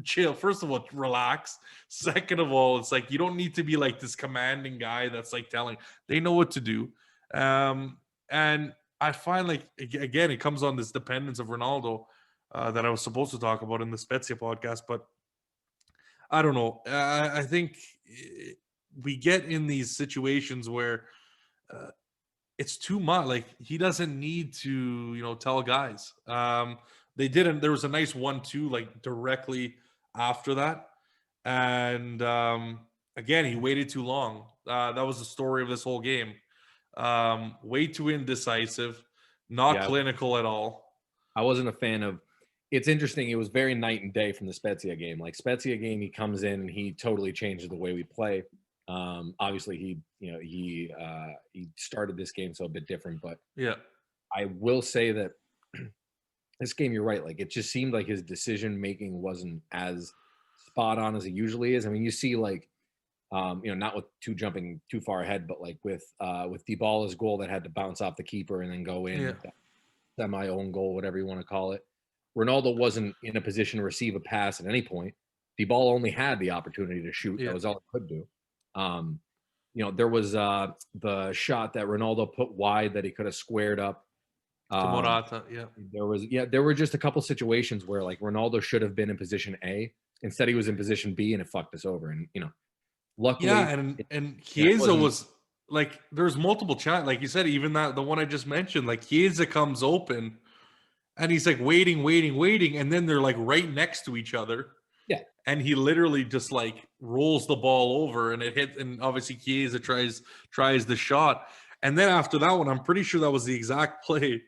chill. First of all, relax. Second of all, it's like you don't need to be like this commanding guy that's like telling. They know what to do. And I find like again, it comes on this dependence of Ronaldo that I was supposed to talk about in the Spezia podcast, but I don't know. I think we get in these situations where it's too much. Like he doesn't need to, tell guys. They didn't. There was a nice 1-2 like directly after that, and again he waited too long. That was the story of this whole game. Way too indecisive, not clinical at all. I wasn't a fan of. It's interesting. It was very night and day from the Spezia game. Like Spezia game, he comes in and he totally changes the way we play. Obviously, he started this game so a bit different, but yeah, I will say that this game, you're right. Like it just seemed like his decision making wasn't as spot on as it usually is. I mean, you see like, not with jumping too far ahead, but like with Dybala's goal that had to bounce off the keeper and then go in, semi-own goal, whatever you want to call it. Ronaldo wasn't in a position to receive a pass at any point. Dybala only had the opportunity to shoot. That was all he could do. There was the shot that Ronaldo put wide that he could have squared up. To Morata, there were just a couple situations where like Ronaldo should have been in position A. Instead, he was in position B, and it fucked us over. And luckily, and Chiesa was like, there's multiple chances. Like you said, even that the one I just mentioned, like Chiesa comes open, and he's like waiting, and then they're like right next to each other. Yeah. And he literally just like rolls the ball over and it hits, and obviously Chiesa tries the shot. And then after that one, I'm pretty sure that was the exact play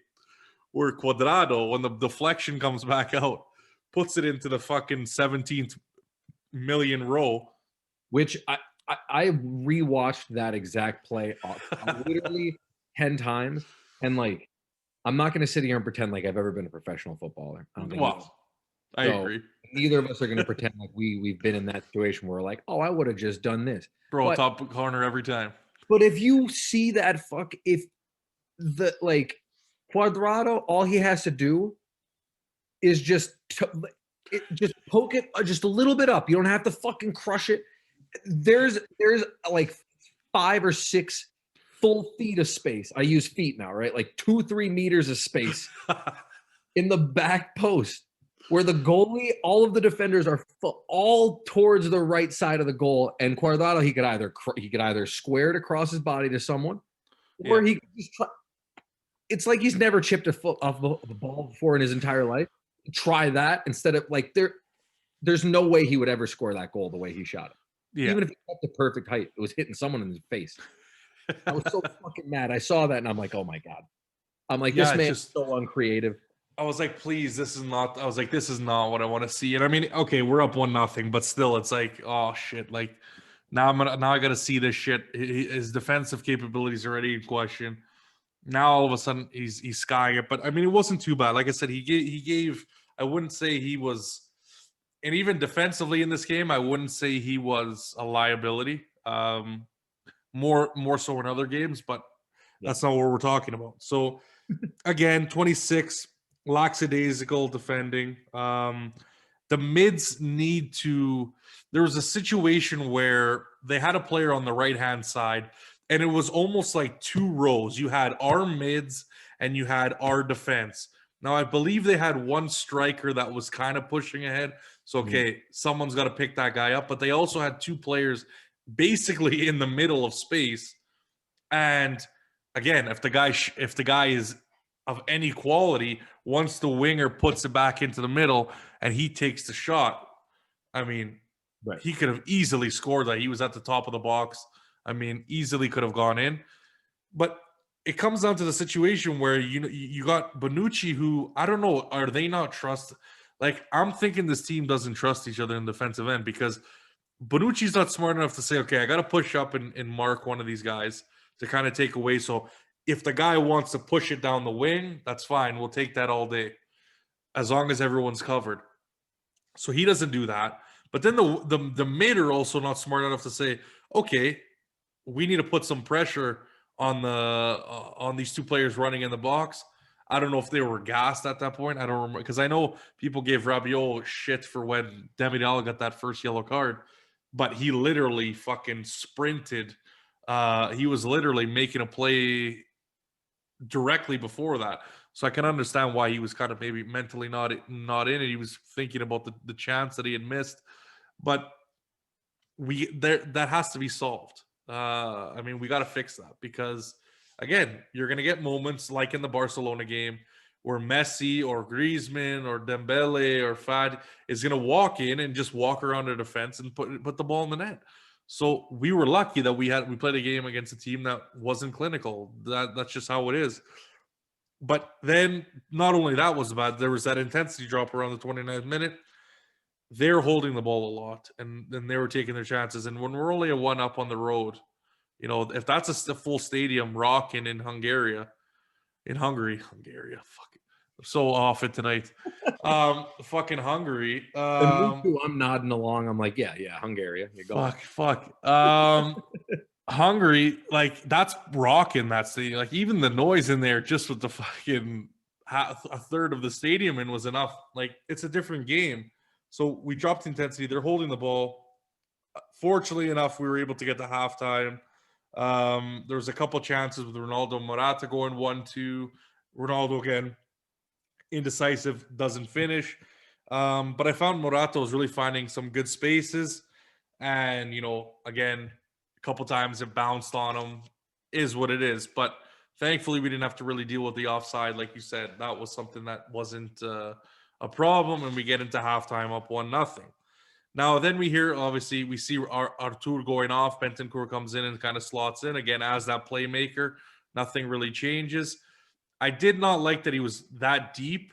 where Cuadrado, when the deflection comes back out, puts it into the fucking 17th million row. Which I rewatched that exact play literally 10 times. And like, I'm not going to sit here and pretend like I've ever been a professional footballer. I don't think I agree. Neither of us are going to pretend like we've been in that situation where we're like, oh, I would have just done this. Bro, top corner every time. But if you see that if the like Cuadrado, all he has to do is just poke it just a little bit up. You don't have to fucking crush it. There's like 5 or 6 full feet of space. I use feet now, right? Like 2-3 meters of space in the back post where the goalie, all of the defenders are all towards the right side of the goal. And Cuadrado, he could either square it across his body to someone, or he could just try. It's like he's never chipped a foot off the ball before in his entire life. Try that instead of like there's no way he would ever score that goal the way he shot it. Yeah. Even if he got the perfect height, it was hitting someone in the face. I was so fucking mad. I saw that and I'm like, oh my God. I'm like, this man's so uncreative. I was like, please, this is not what I want to see. And I mean, okay, we're up 1-0, but still it's like, oh shit. Like now I got to see this shit. His defensive capabilities are already in question. Now all of a sudden he's skying it. But I mean, it wasn't too bad. Like I said, he gave, I wouldn't say he was, and even defensively in this game, I wouldn't say he was a liability. More so in other games, but that's not what we're talking about. So again, 26, lackadaisical defending. The mids need to. There was a situation where they had a player on the right-hand side, and it was almost like 2 rows. You had our mids and you had our defense. Now, I believe they had one striker that was kind of pushing ahead. So, okay, someone's got to pick that guy up. But they also had 2 players basically in the middle of space. And again, if the guy is of any quality, once the winger puts it back into the middle and he takes the shot, I mean, he could have easily scored that. He was at the top of the box. I mean, easily could have gone in. But it comes down to the situation where you got Bonucci, who I don't know, are they not trust? Like, I'm thinking this team doesn't trust each other in defensive end because Bonucci's not smart enough to say, okay, I got to push up and mark one of these guys to kind of take away. So if the guy wants to push it down the wing, that's fine. We'll take that all day, as long as everyone's covered. So he doesn't do that. But then the mid are also not smart enough to say, okay, we need to put some pressure on these two players running in the box. I don't know if they were gassed at that point. I don't remember, because I know people gave Rabiot shit for when Demiral got that first yellow card, but he literally fucking sprinted. He was literally making a play directly before that. So I can understand why he was kind of maybe mentally not in it. He was thinking about the chance that he had missed, but that has to be solved. I mean, we got to fix that, because again, you're going to get moments like in the Barcelona game where Messi or Griezmann or Dembele or Fad is going to walk in and just walk around the defense and put the ball in the net. So we were lucky that we played a game against a team that wasn't clinical. That's just how it is. But then not only that was bad, there was that intensity drop around the 29th minute. They're holding the ball a lot, and they were taking their chances. And when we're only a 1-up on the road, you know, if that's a full stadium rocking in Hungary, fuck, I'm so off it tonight. Fucking Hungary. And me too, I'm nodding along. I'm like, yeah, Hungary. You go. Fuck. Hungary, like, that's rocking that stadium. Like, even the noise in there, just with the fucking a third of the stadium in, was enough. Like, it's a different game. So we dropped intensity. They're holding the ball. Fortunately enough, we were able to get to halftime. There was a couple chances with Ronaldo Morata going 1-2. Ronaldo again, indecisive, doesn't finish. But I found Morata was really finding some good spaces. And, you know, again, a couple times it bounced on him. Is what it is. But thankfully, we didn't have to really deal with the offside. Like you said, that was something that wasn't a problem. And we get into halftime up 1-0. Now, then we see Artur going off. Bentancur comes in and kind of slots in again as that playmaker. Nothing really changes. I did not like that he was that deep,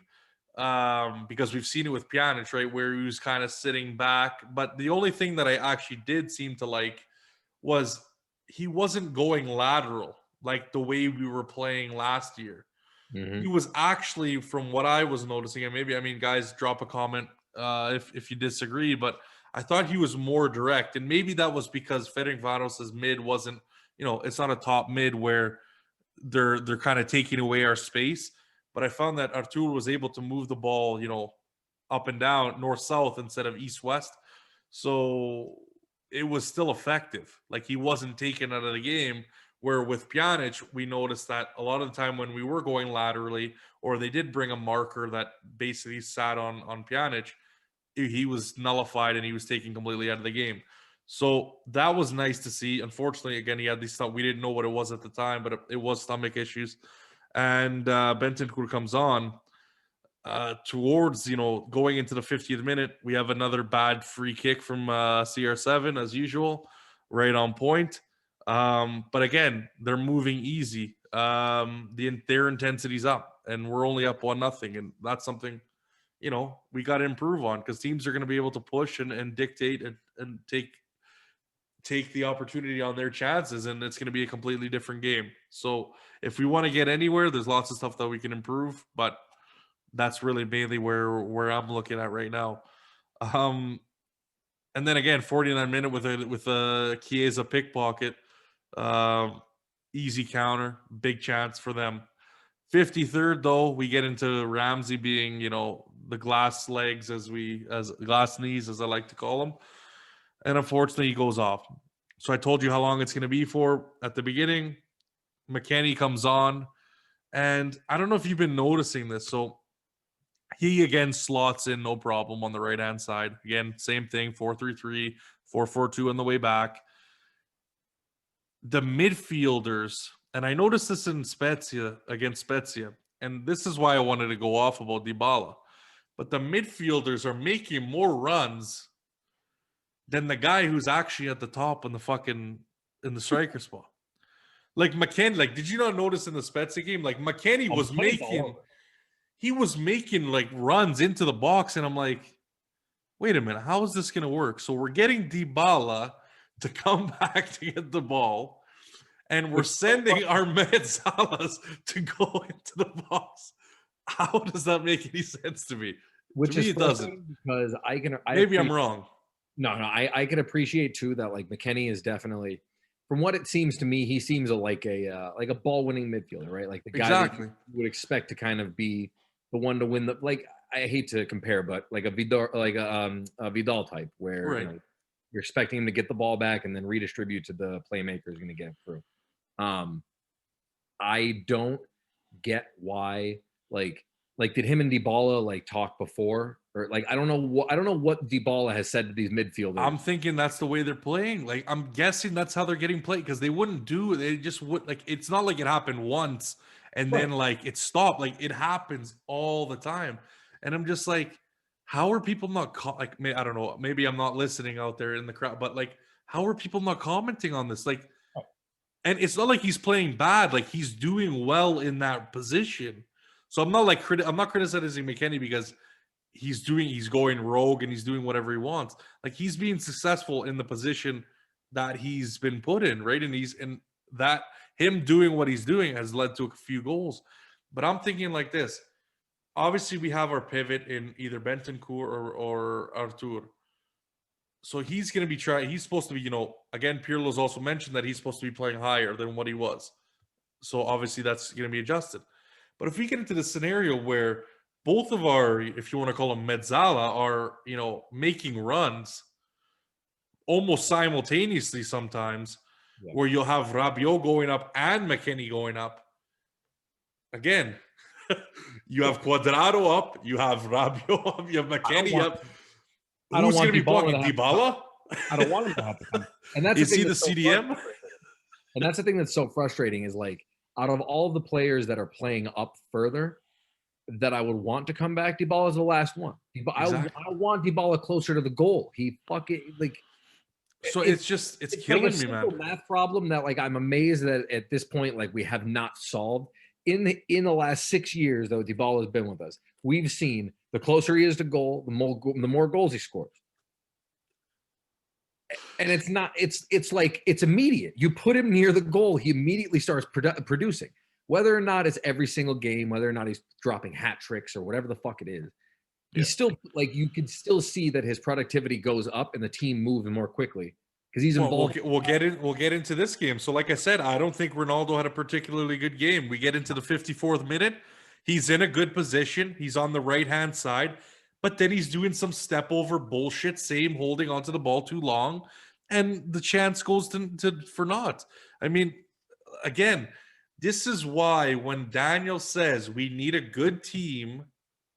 because we've seen it with Pjanic, right, where he was kind of sitting back. But the only thing that I actually did seem to like was he wasn't going lateral like the way we were playing last year. Mm-hmm. He was actually, from what I was noticing, and maybe, I mean, guys, drop a comment if you disagree, but I thought he was more direct. And maybe that was because Ferencvaros' mid wasn't, you know, it's not a top mid where they're kind of taking away our space. But I found that Artur was able to move the ball, you know, up and down, north-south instead of east-west. So it was still effective. Like, he wasn't taken out of the game. Where with Pjanic, we noticed that a lot of the time when we were going laterally, or they did bring a marker that basically sat on Pjanic, he was nullified and he was taken completely out of the game. So that was nice to see. Unfortunately, again, he had these stuff. We didn't know what it was at the time, but it was stomach issues. And Bentancur comes on towards, you know, going into the 50th minute. We have another bad free kick from CR7 as usual, right on point. But again, they're moving easy. Their intensity's up, and we're only up 1-0, and that's something, you know, we got to improve on, because teams are going to be able to push and dictate and take the opportunity on their chances, and it's going to be a completely different game. So if we want to get anywhere, there's lots of stuff that we can improve, but that's really mainly where I'm looking at right now. And then again, 49-minute with a Chiesa pickpocket. Easy counter, big chance for them. 53rd, though, we get into Ramsey being, you know, the glass legs, as glass knees, as I like to call them. And unfortunately, he goes off. So I told you how long it's going to be for at the beginning. McKennie comes on, and I don't know if you've been noticing this. So he again slots in, no problem, on the right-hand side. Again, same thing, 4-3-3, 4-4-2 on the way back. The midfielders, and I noticed this in against Spezia, and this is why I wanted to go off about Dybala, but the midfielders are making more runs than the guy who's actually at the top in the striker spot. Like McKennie, like, did you not notice in the Spezia game? Like, McKennie was making like runs into the box, and I'm like, wait a minute, how is this going to work? So we're getting Dybala to come back to get the ball, and we're sending our Metzalas to go into the box. How does that make any sense to me? Which To me, is it doesn't. frustrating because Maybe I'm wrong. No, I can appreciate too that like McKennie is definitely, from what it seems to me, he seems like a ball winning midfielder, right? Like the guy that Exactly. you would expect to kind of be the one to win the, like, I hate to compare, but like a Vidal type where Right. you're expecting him to get the ball back and then redistribute to the playmaker who's going to get through. I don't get why like did him and Dybala like talk before, or like I don't know what Dybala has said to these midfielders. I'm thinking that's the way they're playing. Like I'm guessing that's how they're getting played because they just would like it's not like it happened once and then like it stopped. Like it happens all the time. And I'm just like, how are people not I don't know, maybe I'm not listening out there in the crowd, but like how are people not commenting on this? Like, and it's not like he's playing bad, like he's doing well in that position. So I'm not like I'm not criticizing McKennie because he's going rogue and he's doing whatever he wants. Like he's being successful in the position that he's been put in, right? And that him doing what he's doing has led to a few goals. But I'm thinking like this. Obviously, we have our pivot in either Bentancur or Artur. So he's going to be he's supposed to be, again, Pirlo's also mentioned that he's supposed to be playing higher than what he was. So obviously that's going to be adjusted. But if we get into the scenario where both of our, if you want to call them mezzala, are, making runs almost simultaneously sometimes, where you'll have Rabiot going up and McKennie going up. Again, you have Cuadrado up, you have Rabiot up, you have McKennie up. Who's going to be blocking? Dybala? I don't want him to have to come. And that's Is he the CDM? And that's the thing that's so frustrating is like, out of all the players that are playing up further that I would want to come back, Dybala is the last one. Exactly. I want Dybala closer to the goal. He fucking like. So it's killing like a me, simple man. math problem that like I'm amazed that at this point like we have not solved. In the last 6 years though, Dybala has been with us. We've seen the closer he is to goal, the more goals he scores. And it's like it's immediate. You put him near the goal, he immediately starts producing. Whether or not it's every single game, whether or not he's dropping hat tricks or whatever the fuck it is, he's still like you can still see that his productivity goes up and the team moves more quickly because he's involved. We'll get into this game. So, like I said, I don't think Ronaldo had a particularly good game. We get into the 54th minute. He's in a good position. He's on the right-hand side, but then he's doing some step over bullshit, same holding onto the ball too long, and the chance goes to for naught. I mean, again, this is why when Daniel says we need a good team,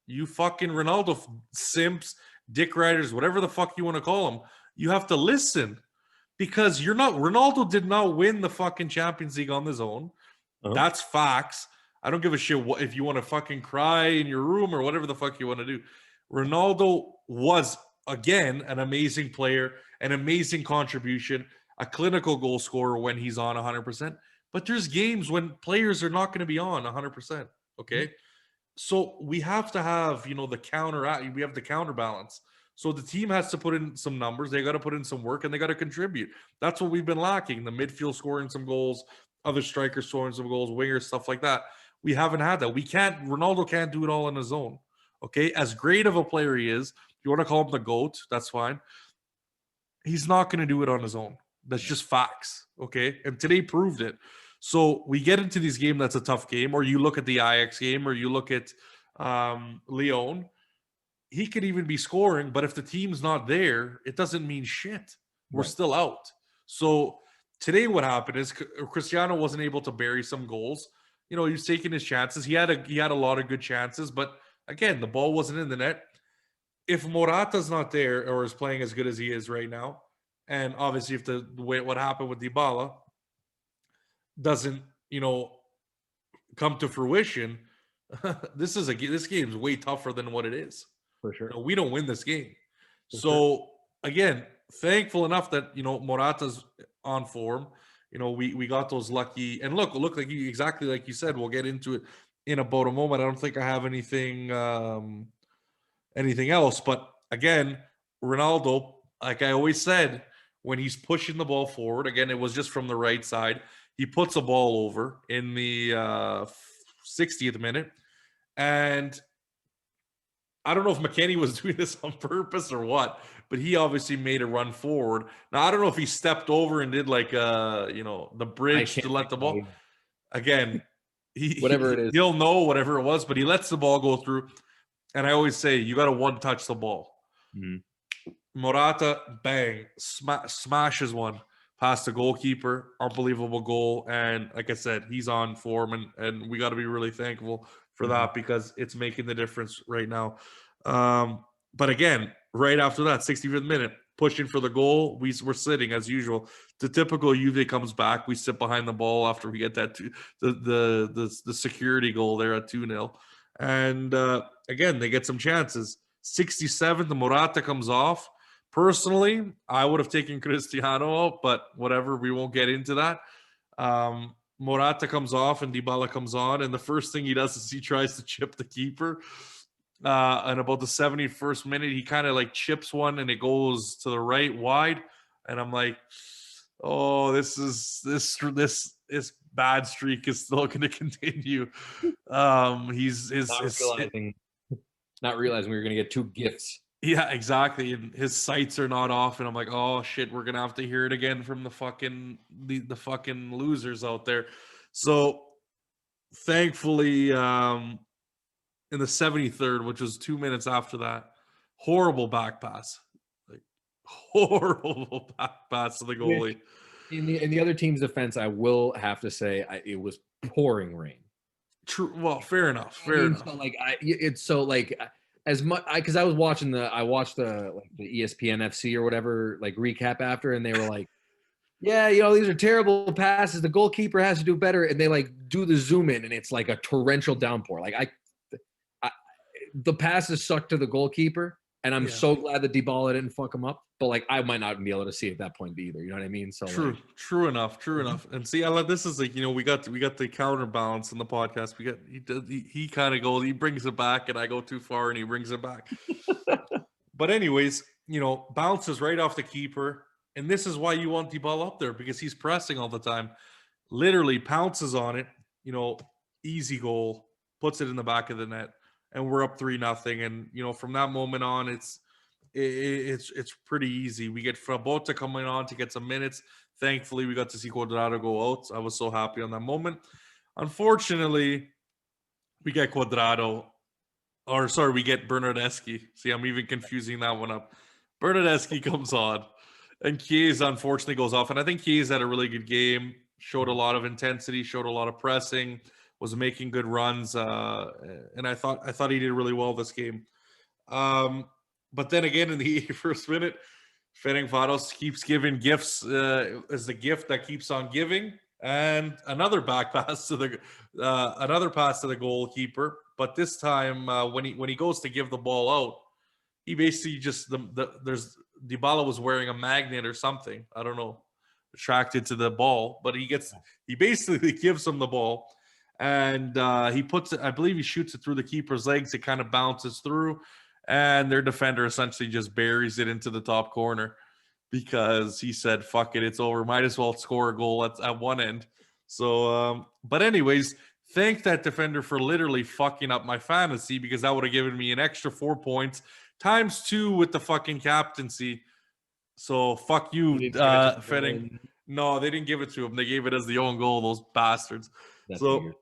you fucking Ronaldo simps, dick riders, whatever the fuck you want to call them, you have to listen. Because Ronaldo did not win the fucking Champions League on his own. That's facts. I don't give a shit if you want to fucking cry in your room or whatever the fuck you want to do. Ronaldo was, again, an amazing player, an amazing contribution, a clinical goal scorer when he's on 100%. But there's games when players are not going to be on 100%. Okay? So we have to have, we have the counterbalance. So the team has to put in some numbers. They got to put in some work and they got to contribute. That's what we've been lacking. The midfield scoring some goals, other strikers scoring some goals, wingers, stuff like that. We haven't had that. Ronaldo can't do it all on his own. Okay. As great of a player he is, if you want to call him the GOAT, that's fine. He's not going to do it on his own. That's just facts. Okay. And today proved it. So we get into this game that's a tough game, or you look at the Ajax game, or you look at Lyon. He could even be scoring, but if the team's not there, it doesn't mean shit. We're still out. So today what happened is Cristiano wasn't able to bury some goals. He was taking his chances. He had a lot of good chances, but again, the ball wasn't in the net. If Morata's not there or is playing as good as he is right now, and obviously if the way what happened with Dybala doesn't, come to fruition, this game's way tougher than what it is. For sure. We don't win this game. Again, thankful enough that, Morata's on form. We got those lucky, and look like exactly like you said, we'll get into it in about a moment. I don't think I have anything else, but again, Ronaldo, like I always said, when he's pushing the ball forward. Again, it was just from the right side. He puts a ball over in the 60th minute. And I don't know if McKennie was doing this on purpose or what, but he obviously made a run forward. Now, I don't know if he stepped over and did like, the bridge to let the ball. Again, Whatever it is. he'll know whatever it was, but he lets the ball go through. And I always say, you got to one-touch the ball. Morata, bang, smashes one past the goalkeeper. Unbelievable goal. And like I said, he's on form, and we got to be really thankful for that because it's making the difference right now. But again, right after that, 65th minute, pushing for the goal. We're sitting as usual. The typical Juve comes back. We sit behind the ball after we get that the security goal there at 2-0. And again, they get some chances. 67th, the Morata comes off. Personally, I would have taken Cristiano out, but whatever, we won't get into that. Morata comes off and Dybala comes on, and the first thing he does is he tries to chip the keeper. And about the 71st minute, he kind of like chips one and it goes to the right wide. And I'm like, oh, this bad streak is still going to continue. Not realizing we were going to get two gifts. Yeah, exactly. And his sights are not off, and I'm like, oh shit, we're gonna have to hear it again from the fucking losers out there. So thankfully, in the 73rd, which was 2 minutes after that, horrible back pass. Like horrible back pass to the goalie. In the other team's defense, I will have to say it was pouring rain. True. Well, fair enough. Fair enough. So as much because I watched the ESPN FC or whatever recap after, and they were like, yeah, these are terrible passes. The goalkeeper has to do better, and they do the zoom in, and it's like a torrential downpour. The passes sucked to the goalkeeper, and I'm so glad that Dybala didn't fuck him up. But I might not be able to see at that point either. You know what I mean? So true enough. And see, this is we got the counterbalance in the podcast. He kind of goes, he brings it back, and I go too far, and he brings it back. But anyways, bounces right off the keeper, and this is why you want Dybala up there, because he's pressing all the time. Literally pounces on it. Easy goal, puts it in the back of the net, and we're up 3-0. And from that moment on, it's pretty easy. We get Frabotta coming on to get some minutes. Thankfully, we got to see Cuadrado go out. I was so happy on that moment. Unfortunately, we get Bernardeschi. See, I'm even confusing that one up. Bernardeschi comes on, and Chiesa unfortunately goes off. And I think Chiesa had a really good game, showed a lot of intensity, showed a lot of pressing, was making good runs. And I thought he did really well this game. But then again, in the 81st minute, Ferencvaros keeps giving gifts as the gift that keeps on giving, and another back pass to the goalkeeper. But this time, when he goes to give the ball out, he basically just Dybala was wearing a magnet or something. I don't know, attracted to the ball, but he basically gives him the ball, and he puts it. I believe he shoots it through the keeper's legs. It kind of bounces through. And their defender essentially just buries it into the top corner because he said, fuck it, it's over. Might as well score a goal at one end. So, but anyways, thank that defender for literally fucking up my fantasy, because that would have given me an extra 4 points times 2 with the fucking captaincy. So fuck you, Fetting. No, they didn't give it to him. They gave it as the own goal, those bastards. That's weird.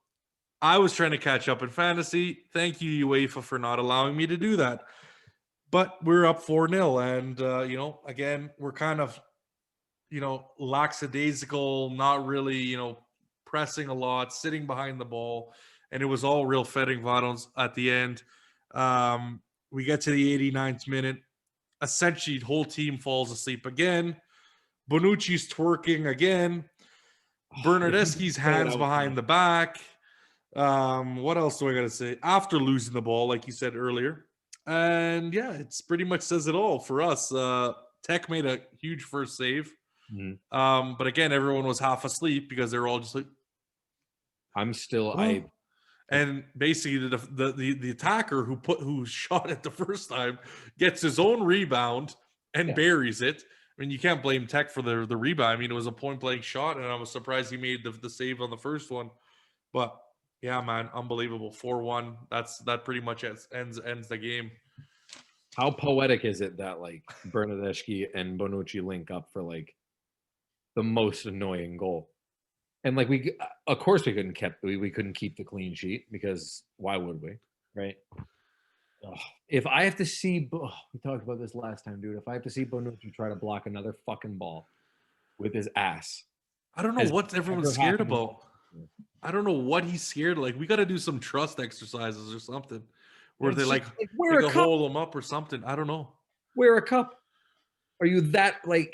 I was trying to catch up in fantasy. Thank you, UEFA, for not allowing me to do that. But we're up 4-0. And, again, we're kind of, lackadaisical, not really, pressing a lot, sitting behind the ball. And it was all real Ferencvaros at the end. We get to the 89th minute. Essentially, the whole team falls asleep again. Bonucci's twerking again. Bernardeschi's hands behind the back. What else do I gotta say? After losing the ball, like you said earlier, and yeah, it's pretty much says it all for us. Tech made a huge first save, but again, everyone was half asleep because they were all just like, and basically the attacker who shot it the first time gets his own rebound and buries it. mean, you can't blame Tech for the rebound. I mean, it was a point blank shot, and I was surprised he made the save on the first one. But yeah, man, unbelievable. 4-1. That pretty much ends the game. How poetic is it that like Bernardeschi and Bonucci link up for like the most annoying goal? And like of course we couldn't keep the clean sheet because why would we, right? Ugh. If I have to see, we talked about this last time, dude. If I have to see Bonucci try to block another fucking ball with his ass, I don't know what everyone's scared about. I don't know what he's scared. Like, we got to do some trust exercises or something where they like wear a cup, hold him up or something. I don't know. Wear a cup. Are you that like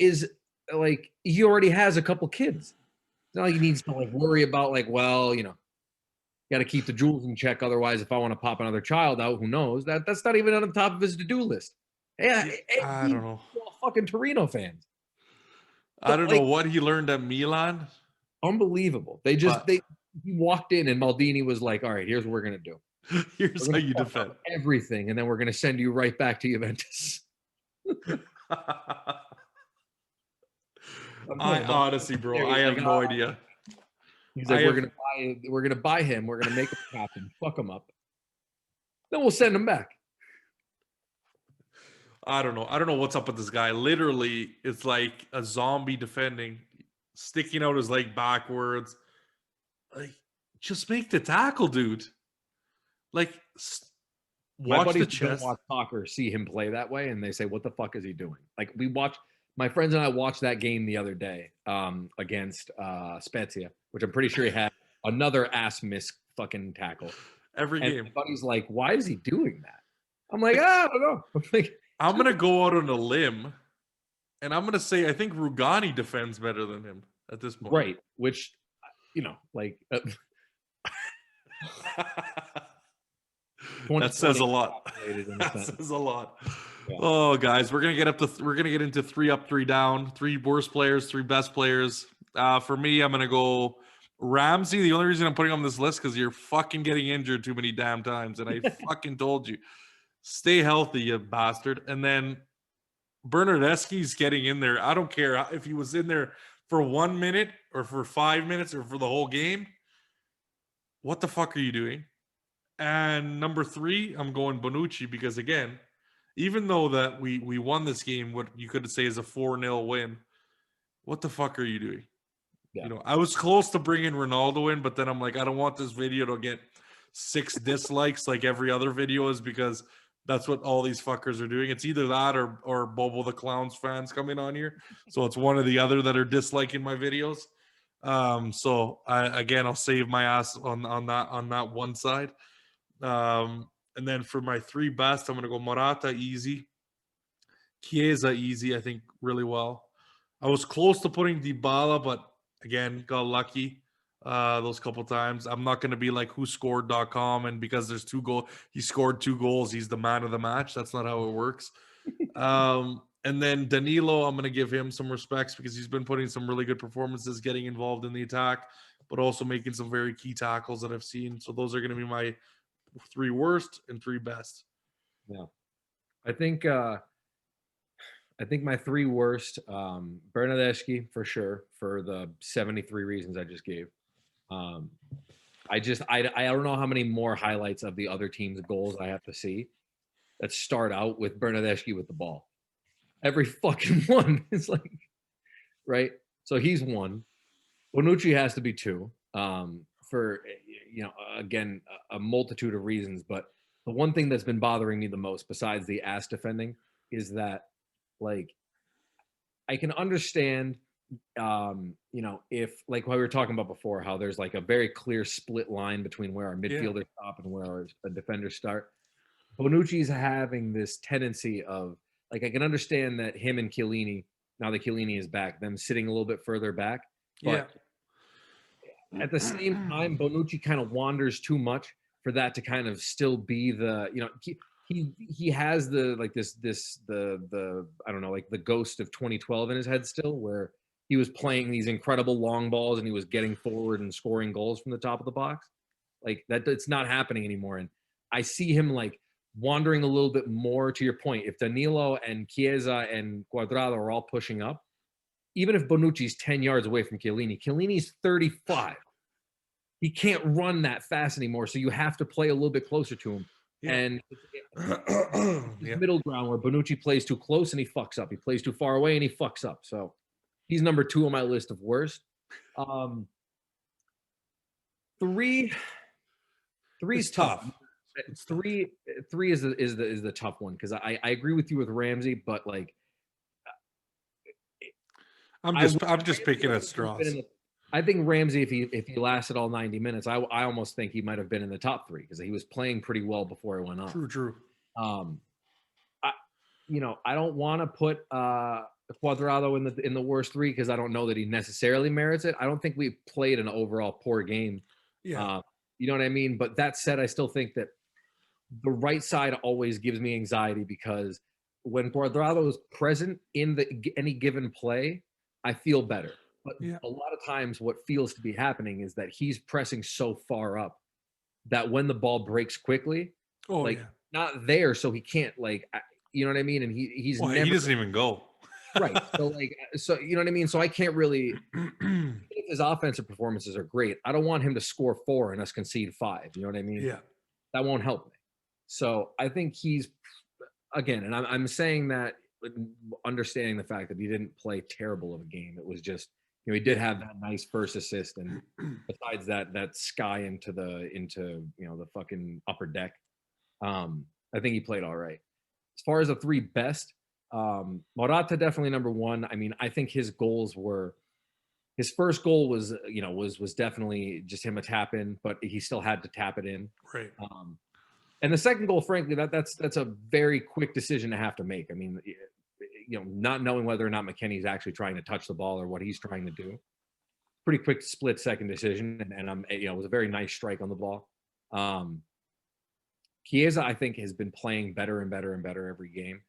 he already has a couple kids? It's not like he needs to like worry about like, well, you know, got to keep the jewels in check. Otherwise, if I want to pop another child out, who knows? That's not even on the top of his to-do list. Yeah, I don't know. Fucking Torino fans. I don't know what he learned at Milan. Unbelievable. He walked in and Maldini was like, all right, here's what we're going to do. Here's how you defend everything. And then we're going to send you right back to Juventus. I honestly, bro, I have no idea. He's like, we're gonna buy him. We're gonna make him happen. Fuck him up. Then we'll send him back. I don't know. I don't know what's up with this guy. Literally, it's like a zombie defending, sticking out his leg backwards. Like, just make the tackle, dude. Like, watch the chest. Watch soccer, see him play that way, and they say, "What the fuck is he doing?" Like, my friends and I watched that game the other day against Spezia, which I'm pretty sure he had another ass miss fucking tackle. Every game. My buddy's like, why is he doing that? I'm like, I don't know. I'm going to go out on a limb, and I'm going to say I think Rugani defends better than him at this point. Right, which, you know, like... that says a lot. That says a lot. Yeah. Oh, guys, we're gonna get into 3 up, 3 down, 3 worst players, 3 best players. For me, I'm gonna go Ramsey. The only reason I'm putting him on this list because you're fucking getting injured too many damn times, and I fucking told you, stay healthy, you bastard. And then Bernardeschi's getting in there. I don't care if he was in there for 1 minute or for 5 minutes or for the whole game. What the fuck are you doing? And number 3, I'm going Bonucci because, again, even though that we won this game, what you could say is a 4-0 win, what the fuck are you doing? Yeah. You know, I was close to bringing Ronaldo in, but then I'm like, I don't want this video to get 6 dislikes like every other video is because that's what all these fuckers are doing. It's either that or Bobo the Clown's fans coming on here. So it's one or the other that are disliking my videos. So I'll save my ass on that one side. And then for my 3 best, I'm going to go Morata, easy. Chiesa, easy, I think, really well. I was close to putting Dybala, but, again, got lucky those couple times. I'm not going to be like whoscored.com, and because there's 2 goals, he scored 2 goals, he's the man of the match. That's not how it works. And then Danilo, I'm going to give him some respects because he's been putting some really good performances, getting involved in the attack, but also making some very key tackles that I've seen. So those are going to be my 3 worst and 3 best. Yeah, I think my 3 worst, Bernardeschi for sure for the 73 reasons I just gave. I don't know how many more highlights of the other team's goals I have to see that start out with Bernardeschi with the ball. Every fucking one is like, right? So he's 1. Bonucci has to be 2. For, you know, again, a multitude of reasons, but the one thing that's been bothering me the most besides the ass defending is that, like, I can understand, you know, if, like what we were talking about before, how there's like a very clear split line between where our midfielders stop and where our defenders start. Bonucci's having this tendency of, like, I can understand that him and Chiellini, now that Chiellini is back, them sitting a little bit further back, but at the same time, Bonucci kind of wanders too much for that to kind of still be the, you know, he has the, like the I don't know, like the ghost of 2012 in his head still, where he was playing these incredible long balls and he was getting forward and scoring goals from the top of the box. Like that, it's not happening anymore. And I see him like wandering a little bit more to your point. If Danilo and Chiesa and Cuadrado are all pushing up, even if Bonucci's 10 yards away from Chiellini's 35. He can't run that fast anymore, so you have to play a little bit closer to him. Yeah. And Yeah. middle ground where Bonucci plays too close and he fucks up. He plays too far away and he fucks up. So he's number 2 on my list of worst. Three's It's tough. tough. It's Three is the tough one because I agree with you with Ramsey, but like I'm just picking at straws. I think Ramsey, if he lasted all 90 minutes, I almost think he might have been in the top 3 because he was playing pretty well before it went off. True. I don't want to put Cuadrado in the worst 3 because I don't know that he necessarily merits it. I don't think we played an overall poor game. Yeah. You know what I mean? But that said, I still think that the right side always gives me anxiety because when Cuadrado is present in any given play, I feel better. But a lot of times what feels to be happening is that he's pressing so far up that when the ball breaks quickly, not there, so he can't you know what I mean? And he doesn't even go. Right. So you know what I mean? So I can't really if his offensive performances are great, I don't want him to score 4 and us concede 5. You know what I mean? Yeah. That won't help me. So I think he's again, and I'm saying that understanding the fact that he didn't play terrible of a game. It was just he did have that nice first assist, and besides that sky into the fucking upper deck. I think he played all right. As far as the 3 best, Morata definitely number 1. I mean, I think his first goal was definitely just him a tap in, but he still had to tap it in. Right. And the second goal, frankly, that's a very quick decision to have to make. I mean, not knowing whether or not McKennie's actually trying to touch the ball or what he's trying to do. Pretty quick split second decision, and it was a very nice strike on the ball. Chiesa, I think, has been playing better and better and better every game.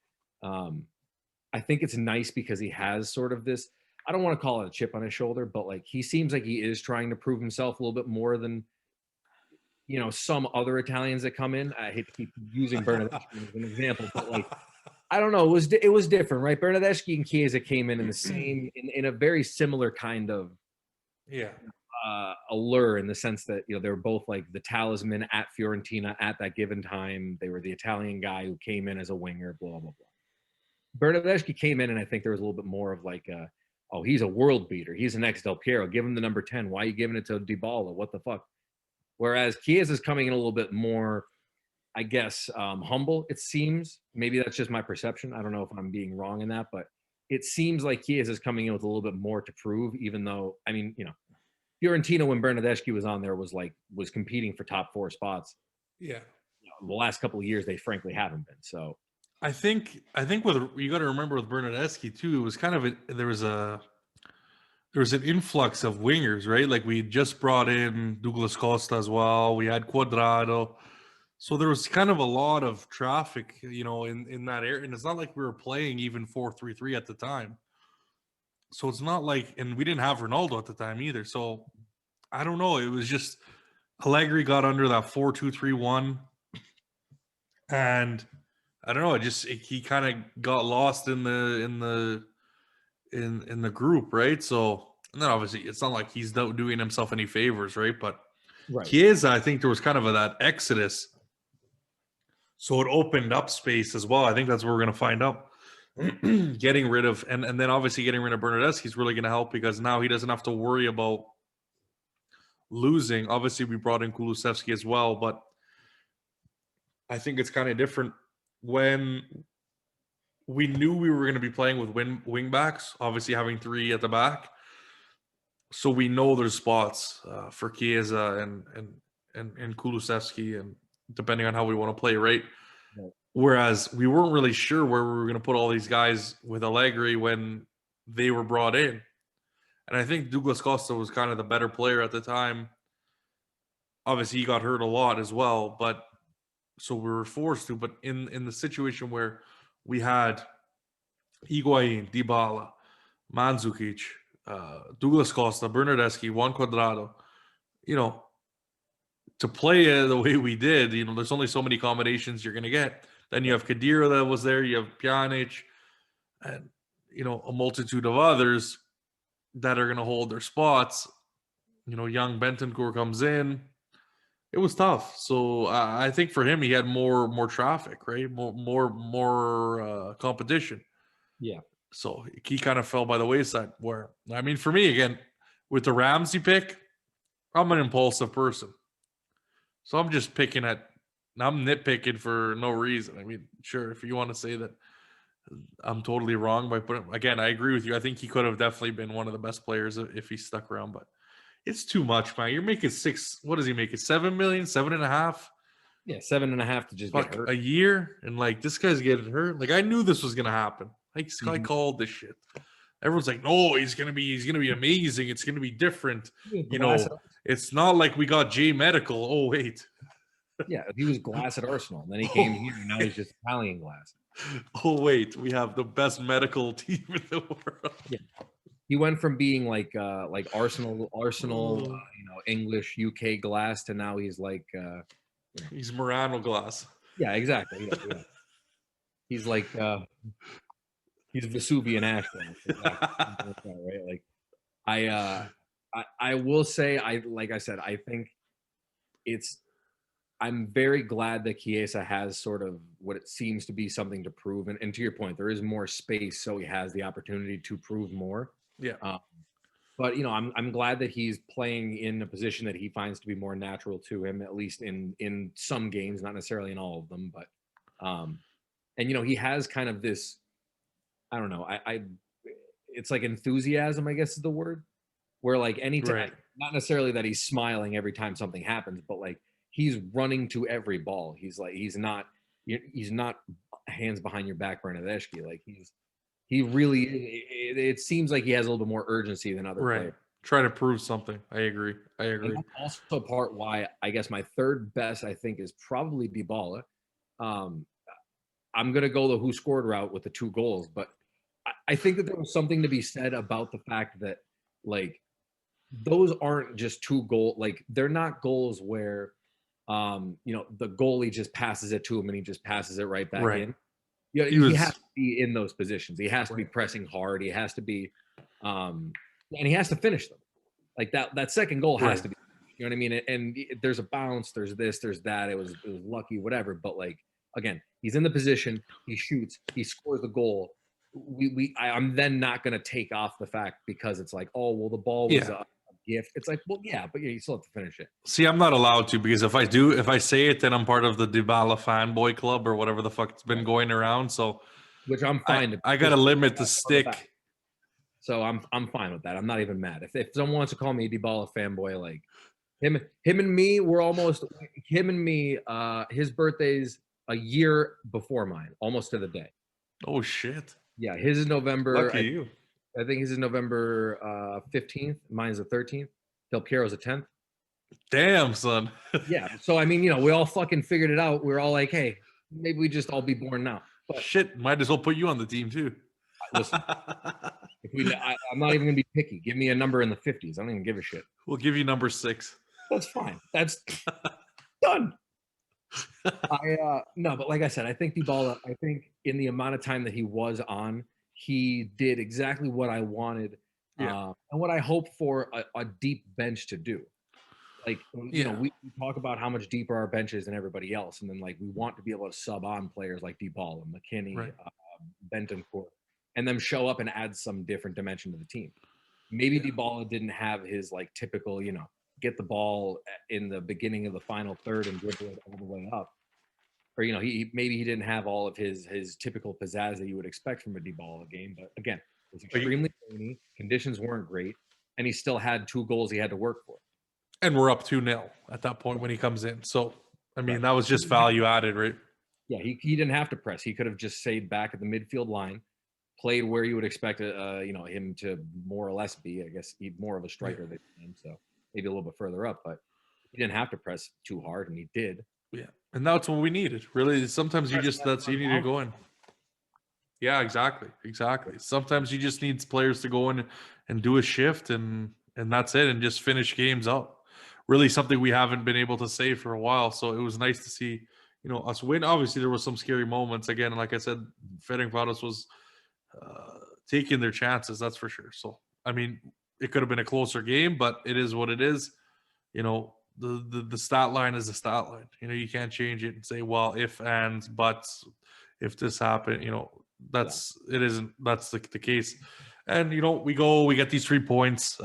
I think it's nice because he has sort of this, I don't want to call it a chip on his shoulder, but he seems like he is trying to prove himself a little bit more than some other Italians that come in. I hate to keep using Bernardeschi as an example, but I don't know. It was different, right? Bernardeschi and Chiesa came in the same, in a very similar kind of allure in the sense that they were both the talisman at Fiorentina at that given time. They were the Italian guy who came in as a winger, blah blah blah. Bernardeschi came in, and I think there was a little bit more of oh, he's a world beater. He's an ex Del Piero. Give him the number 10. Why are you giving it to Dybala? What the fuck? Whereas Chiesa is coming in a little bit more, I guess, humble, it seems. Maybe that's just my perception. I don't know if I'm being wrong in that, but it seems like Chiesa is coming in with a little bit more to prove, even though, I mean, Fiorentina, when Bernardeschi was on there, was competing for top 4 spots. Yeah. The last couple of years, they frankly haven't been. So I think what you got to remember with Bernardeschi too, it was kind of there was an influx of wingers, right? We just brought in Douglas Costa as well. We had Cuadrado. So there was kind of a lot of traffic, in that area. And it's not like we were playing even 4-3-3 at the time. So it's not and we didn't have Ronaldo at the time either. So I don't know. It was just Allegri got under that 4-2-3-1. And I don't know. He kind of got lost in the group, right? So, and then obviously it's not like he's doing himself any favors, right? But Chiesa, I think there was kind of that exodus, so it opened up space as well. I think that's what we're going to find out. Getting rid of and then obviously getting rid of Bernardeschi is really going to help because now he doesn't have to worry about losing. Obviously, we brought in Kulusevski as well, but I think it's kind of different when we knew we were going to be playing with wing backs, obviously having 3 at the back. So we know there's spots for Chiesa and Kulusevski, and depending on how we want to play, right? Whereas we weren't really sure where we were going to put all these guys with Allegri when they were brought in. And I think Douglas Costa was kind of the better player at the time. Obviously, he got hurt a lot as well, but so we were forced to. But in the situation where we had Higuain, Dybala, to play the way we did, there's only so many combinations you're going to get. Then you have Kadira that was there. You have Pjanic and, a multitude of others that are going to hold their spots. Young Bentancur comes in. It was tough. So I think for him, he had more traffic, right? More competition. Yeah. So he kind of fell by the wayside. Where, I mean, for me, again, with the Ramsey pick, I'm an impulsive person. So I'm nitpicking for no reason. I mean, sure, if you want to say that I'm totally wrong by putting, again, I agree with you. I think he could have definitely been one of the best players if he stuck around, but it's too much, man. You're making what does he make it? 7 million, 7.5? Yeah, 7.5 to just get hurt a year. And like, this guy's getting hurt. Like, I knew this was going to happen. I called this shit. Everyone's like, no, he's gonna be amazing. It's gonna be different. It's not like we got J Medical. Oh, wait. Yeah, he was glass at Arsenal, and then he came here, and now he's just Italian glass. Oh, wait, we have the best medical team in the world. Yeah. He went from being like Arsenal, English, UK glass to now he's like he's Murano glass. Yeah, exactly. Yeah. He's like he's Vesuvian ash. Right? Like I will say, like I said, I think I'm very glad that Chiesa has sort of what it seems to be something to prove. And to your point, there is more space, so he has the opportunity to prove more. Yeah. But I'm glad that he's playing in a position that he finds to be more natural to him, at least in some games, not necessarily in all of them. But and he has kind of this, I don't know, it's like enthusiasm, I guess is the word, where like anytime, right. Not necessarily that he's smiling every time something happens, but like he's running to every ball. He's not hands behind your back, Bernadeschi. Like he really, it seems like he has a little bit more urgency than other players. Try to prove something. I agree. And that's also part why I guess my third best, I think, is probably Dybala. I'm going to go the who scored route with the 2 goals, but I think that there was something to be said about the fact that, like, those aren't just 2 goals. Like, they're not goals where, the goalie just passes it to him and he just passes it right back in. Yeah, he has to be in those positions. He has to be pressing hard. He has to be, and he has to finish them. Like that second goal has to be. You know what I mean? And there's a bounce. There's this. There's that. It was lucky, whatever. But like again, he's in the position. He shoots. He scores the goal. I'm then not going to take off the fact because it's like, oh well, the ball was a gift. It's like, well, yeah, but you still have to finish it. See, I'm not allowed to, because if I say it, then I'm part of the Dybala fanboy club or whatever the fuck it's been going around. So, which I'm fine. I got to limit the stick. So I'm fine with that. I'm not even mad. If someone wants to call me a Dybala fanboy, like him and me, we're almost him and me. His birthday's a year before mine, almost to the day. Oh shit! Yeah, his is November. Lucky you. I think his is November 15th. Mine's the 13th. Del Piero's the 10th. Damn, son. Yeah. So I mean, we all fucking figured it out. We're all like, hey, maybe we just all be born now. But shit, might as well put you on the team too. Listen, I'm not even gonna be picky. Give me a number in the 50s. I don't even give a shit. We'll give you number 6. That's fine. That's done. No, but like I said, I think Dybala, I think in the amount of time that he was on, he did exactly what I wanted and what I hope for a deep bench to do. Like, we talk about how much deeper our bench is than everybody else. And then, like, we want to be able to sub on players like Dybala, McKinney, Bentancur, and them show up and add some different dimension to the team. Maybe Dybala didn't have his, like, typical, get the ball in the beginning of the final third and dribble it all the way up. Or, he didn't have all of his typical pizzazz that you would expect from a Dybala game. But again, it was extremely rainy. Conditions weren't great. And he still had 2 goals he had to work for. And we're up 2-0 at that point when he comes in. So, I mean, that was just value added, right? Yeah, he didn't have to press. He could have just stayed back at the midfield line, played where you would expect him to more or less be. I guess he's more of a striker than him, so maybe a little bit further up. But he didn't have to press too hard, and he did. Yeah, and that's what we needed. Really, sometimes you need to go in. Yeah, exactly. Sometimes you just need players to go in and do a shift, and that's it, and just finish games up. really something we haven't been able to say for a while. So it was nice to see, us win. Obviously, there was some scary moments. Again, like I said, Ferencvaros was taking their chances, that's for sure. So, I mean, it could have been a closer game, but it is what it is. The stat line is the stat line. You can't change it and say, well, if, ands, buts, if this happened, it isn't, that's the case. And, we get these 3 points,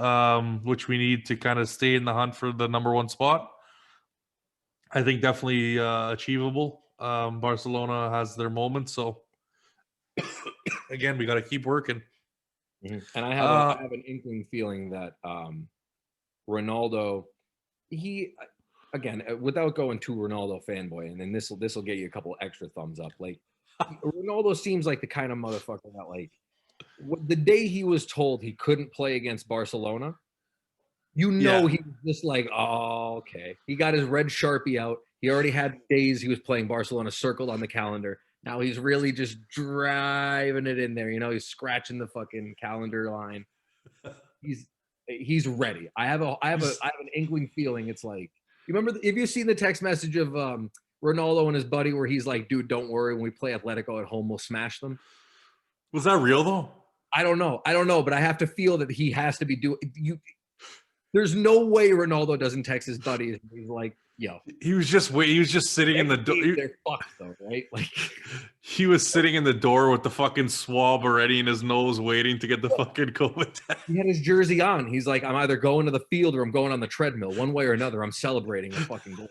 which we need to kind of stay in the hunt for the number 1 spot. I think definitely achievable. Barcelona has their moments. So, again, we got to keep working. And I have an inkling feeling that Ronaldo, he, again, without going too Ronaldo fanboy, and then this will get you a couple extra thumbs up. Like, Ronaldo seems like the kind of motherfucker that, like, the day he was told he couldn't play against Barcelona, he was just like, oh, okay. He got his red Sharpie out. He already had days he was playing Barcelona circled on the calendar. Now he's really just driving it in there. He's scratching the fucking calendar line. He's ready. I have an inkling feeling. It's like, you remember if you've seen the text message of Ronaldo and his buddy where he's like, dude, don't worry, when we play Atletico at home, we'll smash them. Was that real though? I don't know, but I have to feel that he has to be doing. There's no way Ronaldo doesn't text his buddy. He's like, yo. He was just sitting in the door. They're fucked though, right? Like, he was sitting in the door with the fucking swab already in his nose, waiting to get the fucking COVID test. He had his jersey on. He's like, I'm either going to the field or I'm going on the treadmill. One way or another, I'm celebrating a fucking goal.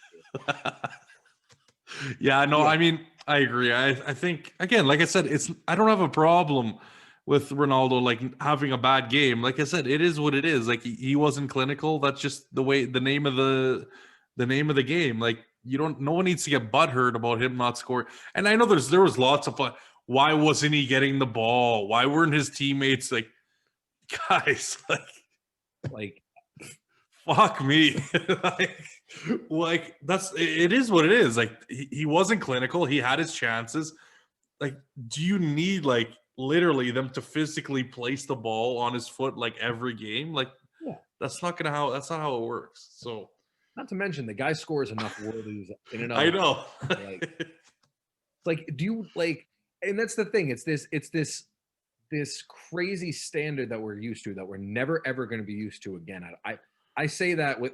Yeah, no, I mean, I agree. I think, again, like I said, I don't have a problem with Ronaldo like having a bad game. Like I said, it is what it is. Like he wasn't clinical. That's just the name of the game. Like no one needs to get butthurt about him not scoring. And I know there was lots of fun. Why wasn't he getting the ball? Why weren't his teammates like, guys, like fuck me. like it is what it is. Like he wasn't clinical. He had his chances. Like, do you need like literally them to physically place the ball on his foot like every game? Like, yeah, that's not how it works. So, not to mention the guy scores enough worthies in and out. I know. like, do you like? And that's the thing. It's this crazy standard that we're used to that we're never ever going to be used to again. I say that with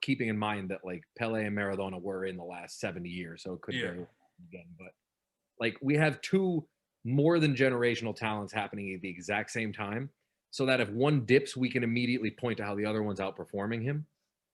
keeping in mind that like Pele and Maradona were in the last 70 years, so it could very well again. But like we have two more than generational talents happening at the exact same time, so that if one dips, we can immediately point to how the other one's outperforming him.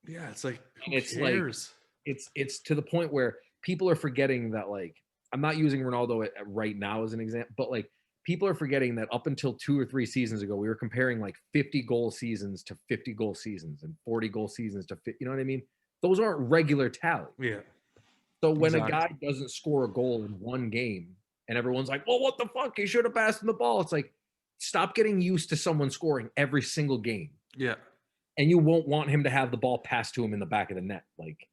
Yeah, it's like cares? It's to the point where people are forgetting that, like, I'm not using Ronaldo right now as an example, but like people are forgetting that up until 2 or 3 seasons ago, we were comparing like 50 goal seasons to 50 goal seasons and 40 goal seasons to 50, you know what I mean? Those aren't regular tally. Yeah. So when a guy doesn't score a goal in one game and everyone's like, well, what the fuck? He should have passed him the ball. It's like, stop getting used to someone scoring every single game. Yeah. And you won't want him to have the ball passed to him in the back of the net. Like,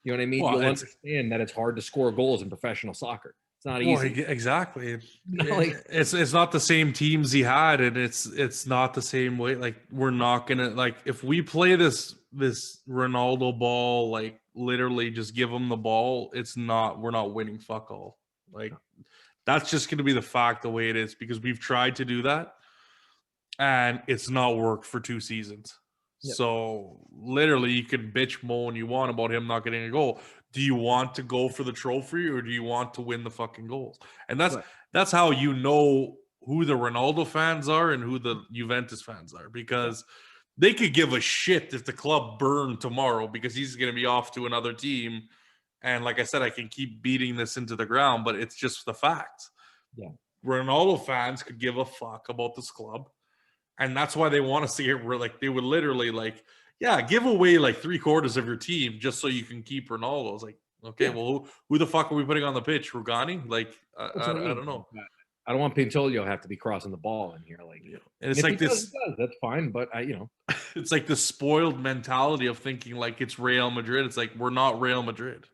you know what I mean? Well, you'll understand that it's hard to score goals in professional soccer. It's not easy. Exactly. It's not the same teams he had, and it's not the same way. Like, we're not gonna, like, if we play this Ronaldo ball, like literally just give him the ball, we're not winning fuck all. Like, that's just gonna be the fact, the way it is, because we've tried to do that and it's not worked for 2 seasons. Yep. So literally you can bitch moan you want about him not getting a goal. Do you want to go for the trophy, or do you want to win the fucking goals? And that's how you know who the Ronaldo fans are and who the Juventus fans are, because they could give a shit if the club burned tomorrow, because he's going to be off to another team. And like I said, I can keep beating this into the ground, but it's just the fact. Yeah. Ronaldo fans could give a fuck about this club. And that's why they want to see it. Like, they would literally, like, give away like 3/4 of your team just so you can keep Ronaldo. It's like, okay, well, who the fuck are we putting on the pitch? Rugani? Like, I don't know. I don't want Pintolio have to be crossing the ball in here. Like, and it's like this. That's fine, but it's like the spoiled mentality of thinking like it's Real Madrid. It's like, we're not Real Madrid.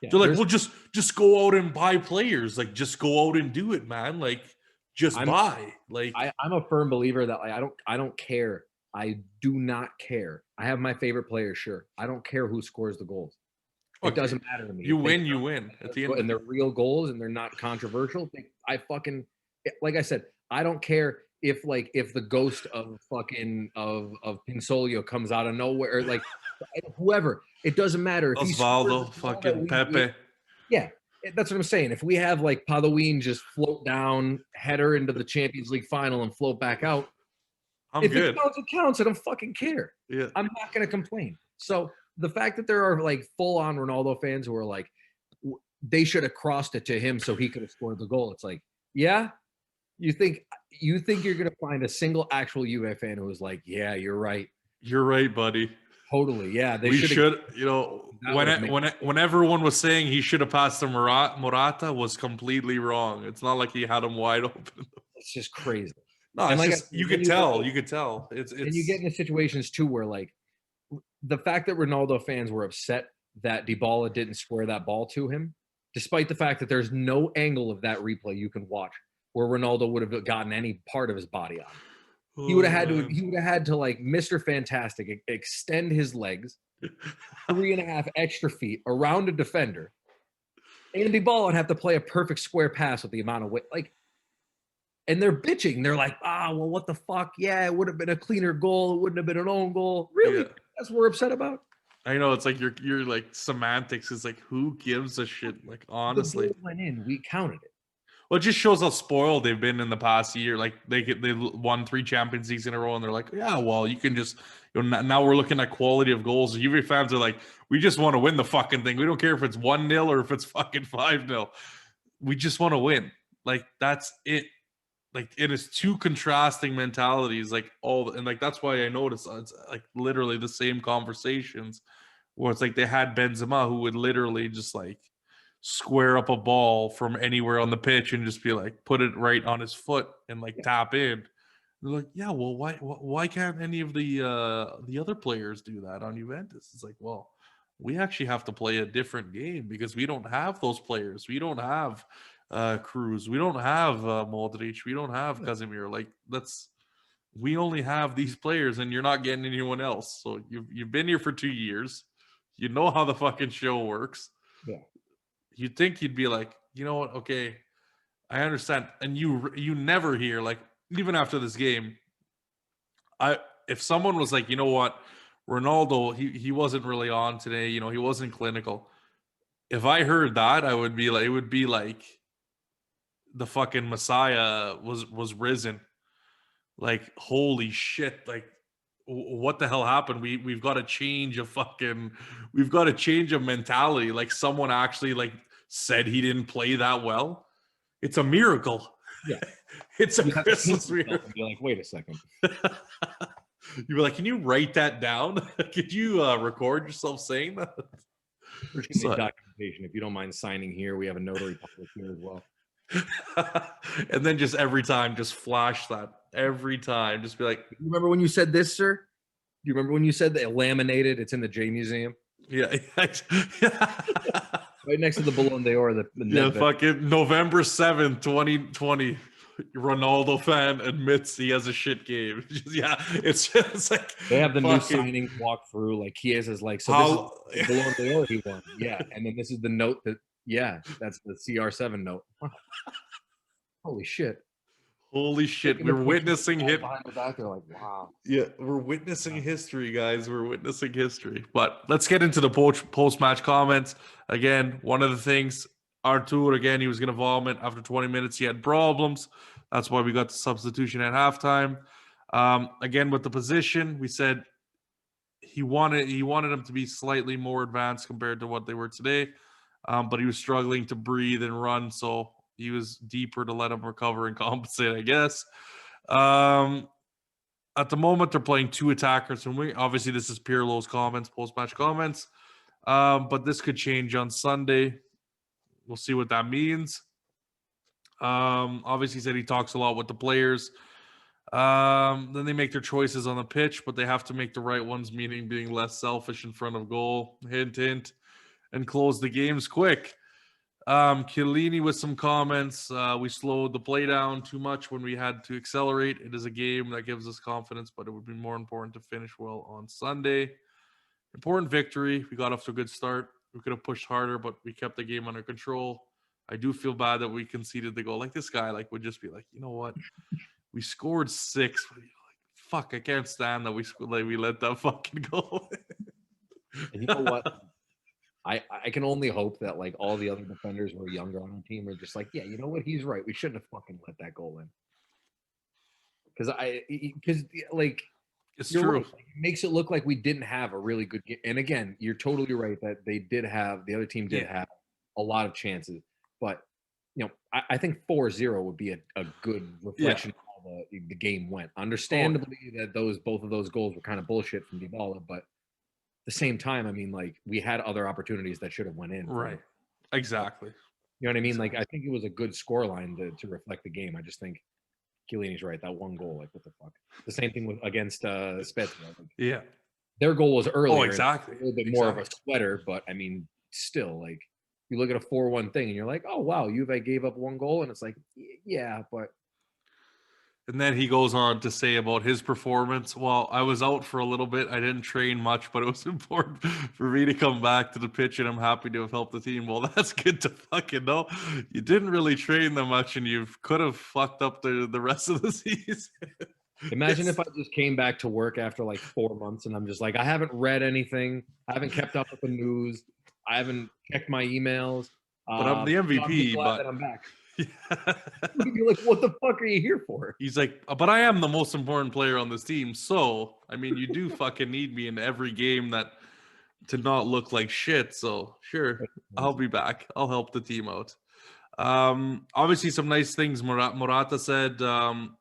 Yeah, they're like, well, just go out and buy players. Like, just go out and do it, man. Like, buy. Like, I'm a firm believer that, like, I don't care. I do not care I have my favorite players, sure. I don't care who scores the goals. It Okay. doesn't matter to me. You If they win, you count win. At the end, and they're real goals and they're not controversial. Like I said, I don't care if the ghost of fucking of Pinsolio comes out of nowhere, or like whoever. It doesn't matter if he scores Osvaldo, the goal that fucking we Pepe. win. Yeah, that's what I'm saying. If we have like Padawin just float down, header into the Champions League final and float back out, I'm if good. it counts. I don't fucking care. Yeah. I'm not going to complain. So the fact that there are like full-on Ronaldo fans who are like, they should have crossed it to him so he could have scored the goal. It's like, yeah, you think you're going to find a single actual Juve fan who was like, yeah, you're right. You're right, buddy. Totally. Yeah. We should, you know, That would've made when everyone was saying he should have passed to Morata was completely wrong. It's not like he had him wide open. It's just crazy. No, And it's like I just said, you when could you tell. go- You could tell. It's And you get into situations too where like the fact that Ronaldo fans were upset that Dybala didn't square that ball to him, despite the fact that there's no angle of that replay you can watch where Ronaldo would have gotten any part of his body on. He would have had to like Mr. Fantastic extend his legs 3.5 extra feet around a defender. And Dybala would have to play a perfect square pass with the amount of weight. Like, and they're bitching. They're like, well, what the fuck? Yeah, it would have been a cleaner goal. It wouldn't have been an own goal. Really? Yeah. That's what we're upset about? I know it's like you're like semantics. It's like who gives a shit? Like honestly, The goal went in. We counted it. well, it just shows how spoiled they've been in the past year. Like they won 3 Champions Leagues in a row, and they're like, yeah, well, you can just now we're looking at quality of goals. Juve fans are like, we just want to win the fucking thing. We don't care if it's 1-0 or if it's fucking 5-0. We just want to win. Like that's it. Like it is two contrasting mentalities. Like and like that's why I noticed it's like literally the same conversations where it's like they had Benzema who would literally just like square up a ball from anywhere on the pitch and just be like put it right on his foot and like tap in. They're like, yeah, well, why can't any of the other players do that on Juventus? It's like, well, we actually have to play a different game because we don't have those players. We don't have Cruz. We don't have Modric. We don't have Casemiro. Like we only have these players, and you're not getting anyone else. So you've been here for 2 years. You know how the fucking show works. Yeah. You'd think you'd be like, you know what? Okay, I understand. And you never hear like even after this game. If someone was like, you know what, Ronaldo, he wasn't really on today. You know, he wasn't clinical. If I heard that, I would be like, it would be like the fucking Messiah was risen. Like holy shit! Like what the hell happened? We've got to change we've got to change a mentality. Like someone actually like said he didn't play that well. It's a miracle. Yeah. It's a You have to Christmas pinch yourself miracle. and be like, wait a second. You were like, can you write that down? Could you record yourself saying that? There's going to be documentation. If you don't mind signing here, we have a notary public here as well. And then just every time, just flash that. Every time, just be like, You remember when you said this, sir? Do you remember when you said that laminated? It's in the J Museum, yeah. right next to the Ballon d'Or. The Yeah, net fucking November 7th, 2020. Ronaldo fan admits he has a shit game. It's just like They have the new fucking- signing walkthrough. Like Chiesa is like, so How- this is the Ballon d'Or he won. Yeah, and then this is the note that that's the CR7 note. Holy shit! Holy shit, Taking the we're picture witnessing of the it. guy behind the back. They're like, wow. Yeah, we're witnessing history, guys. We're witnessing history. But let's get into the post-match comments. Again, one of the things, Artur, again, he was going to vomit after 20 minutes. He had problems. That's why we got the substitution at halftime. Again, with the position, we said he wanted him to be slightly more advanced compared to what they were today. But he was struggling to breathe and run, so he was deeper to let him recover and compensate, I guess. At the moment, they're playing 2 attackers and wing. Obviously, this is Pirlo's comments, post-match comments. But this could change on Sunday. We'll see what that means. Obviously, he said he talks a lot with the players. Then they make their choices on the pitch, but they have to make the right ones, meaning being less selfish in front of goal. Hint, hint. And close the games quick. Chiellini with some comments. We slowed the play down too much when we had to accelerate. It is a game that gives us confidence, but it would be more important to finish well on Sunday. Important victory. We got off to a good start. We could have pushed harder, but we kept the game under control. I do feel bad that we conceded the goal. Like this guy, like would just be like, you know what? We scored 6. But, like, fuck, I can't stand that we let that fucking go. And you know what? I can only hope that like all the other defenders who are younger on the team are just like, yeah, you know what? He's right. We shouldn't have fucking let that goal in. Because like It's you're true. right. Like, it makes it look like we didn't have a really good game. And again, you're totally right that the other team did have a lot of chances. But I think 4-0 would be a good reflection of how the game went. Understandably, that both of those goals were kind of bullshit from Dybala, but at the same time, I mean, like we had other opportunities that should have went in. Right. Exactly. You know what I mean? Like I think it was a good scoreline to reflect the game. I just think Chiellini's right. That one goal, like what the fuck? The same thing against Spezia. Like, Yeah. their goal was earlier. Oh, exactly. A little bit more of a sweater, but I mean, still, like you look at a 4-1 thing and you're like, oh wow, Juve gave up one goal, and it's like, yeah, but. And then he goes on to say about his performance. Well, I was out for a little bit. I didn't train much, but it was important for me to come back to the pitch, and I'm happy to have helped the team. Well, that's good to fucking know. You didn't really train that much, and you could have fucked up the rest of the season. Imagine if I just came back to work after like 4 months and I'm just like, I haven't read anything. I haven't kept up with the news. I haven't checked my emails. But I'm the MVP. I'm just glad that I'm back. Yeah. You're like, what the fuck are you here for? He's like, but I am the most important player on this team. So, I mean, you do fucking need me in every game to not look like shit. So, sure, I'll be back. I'll help the team out. Obviously, some nice things Morata said.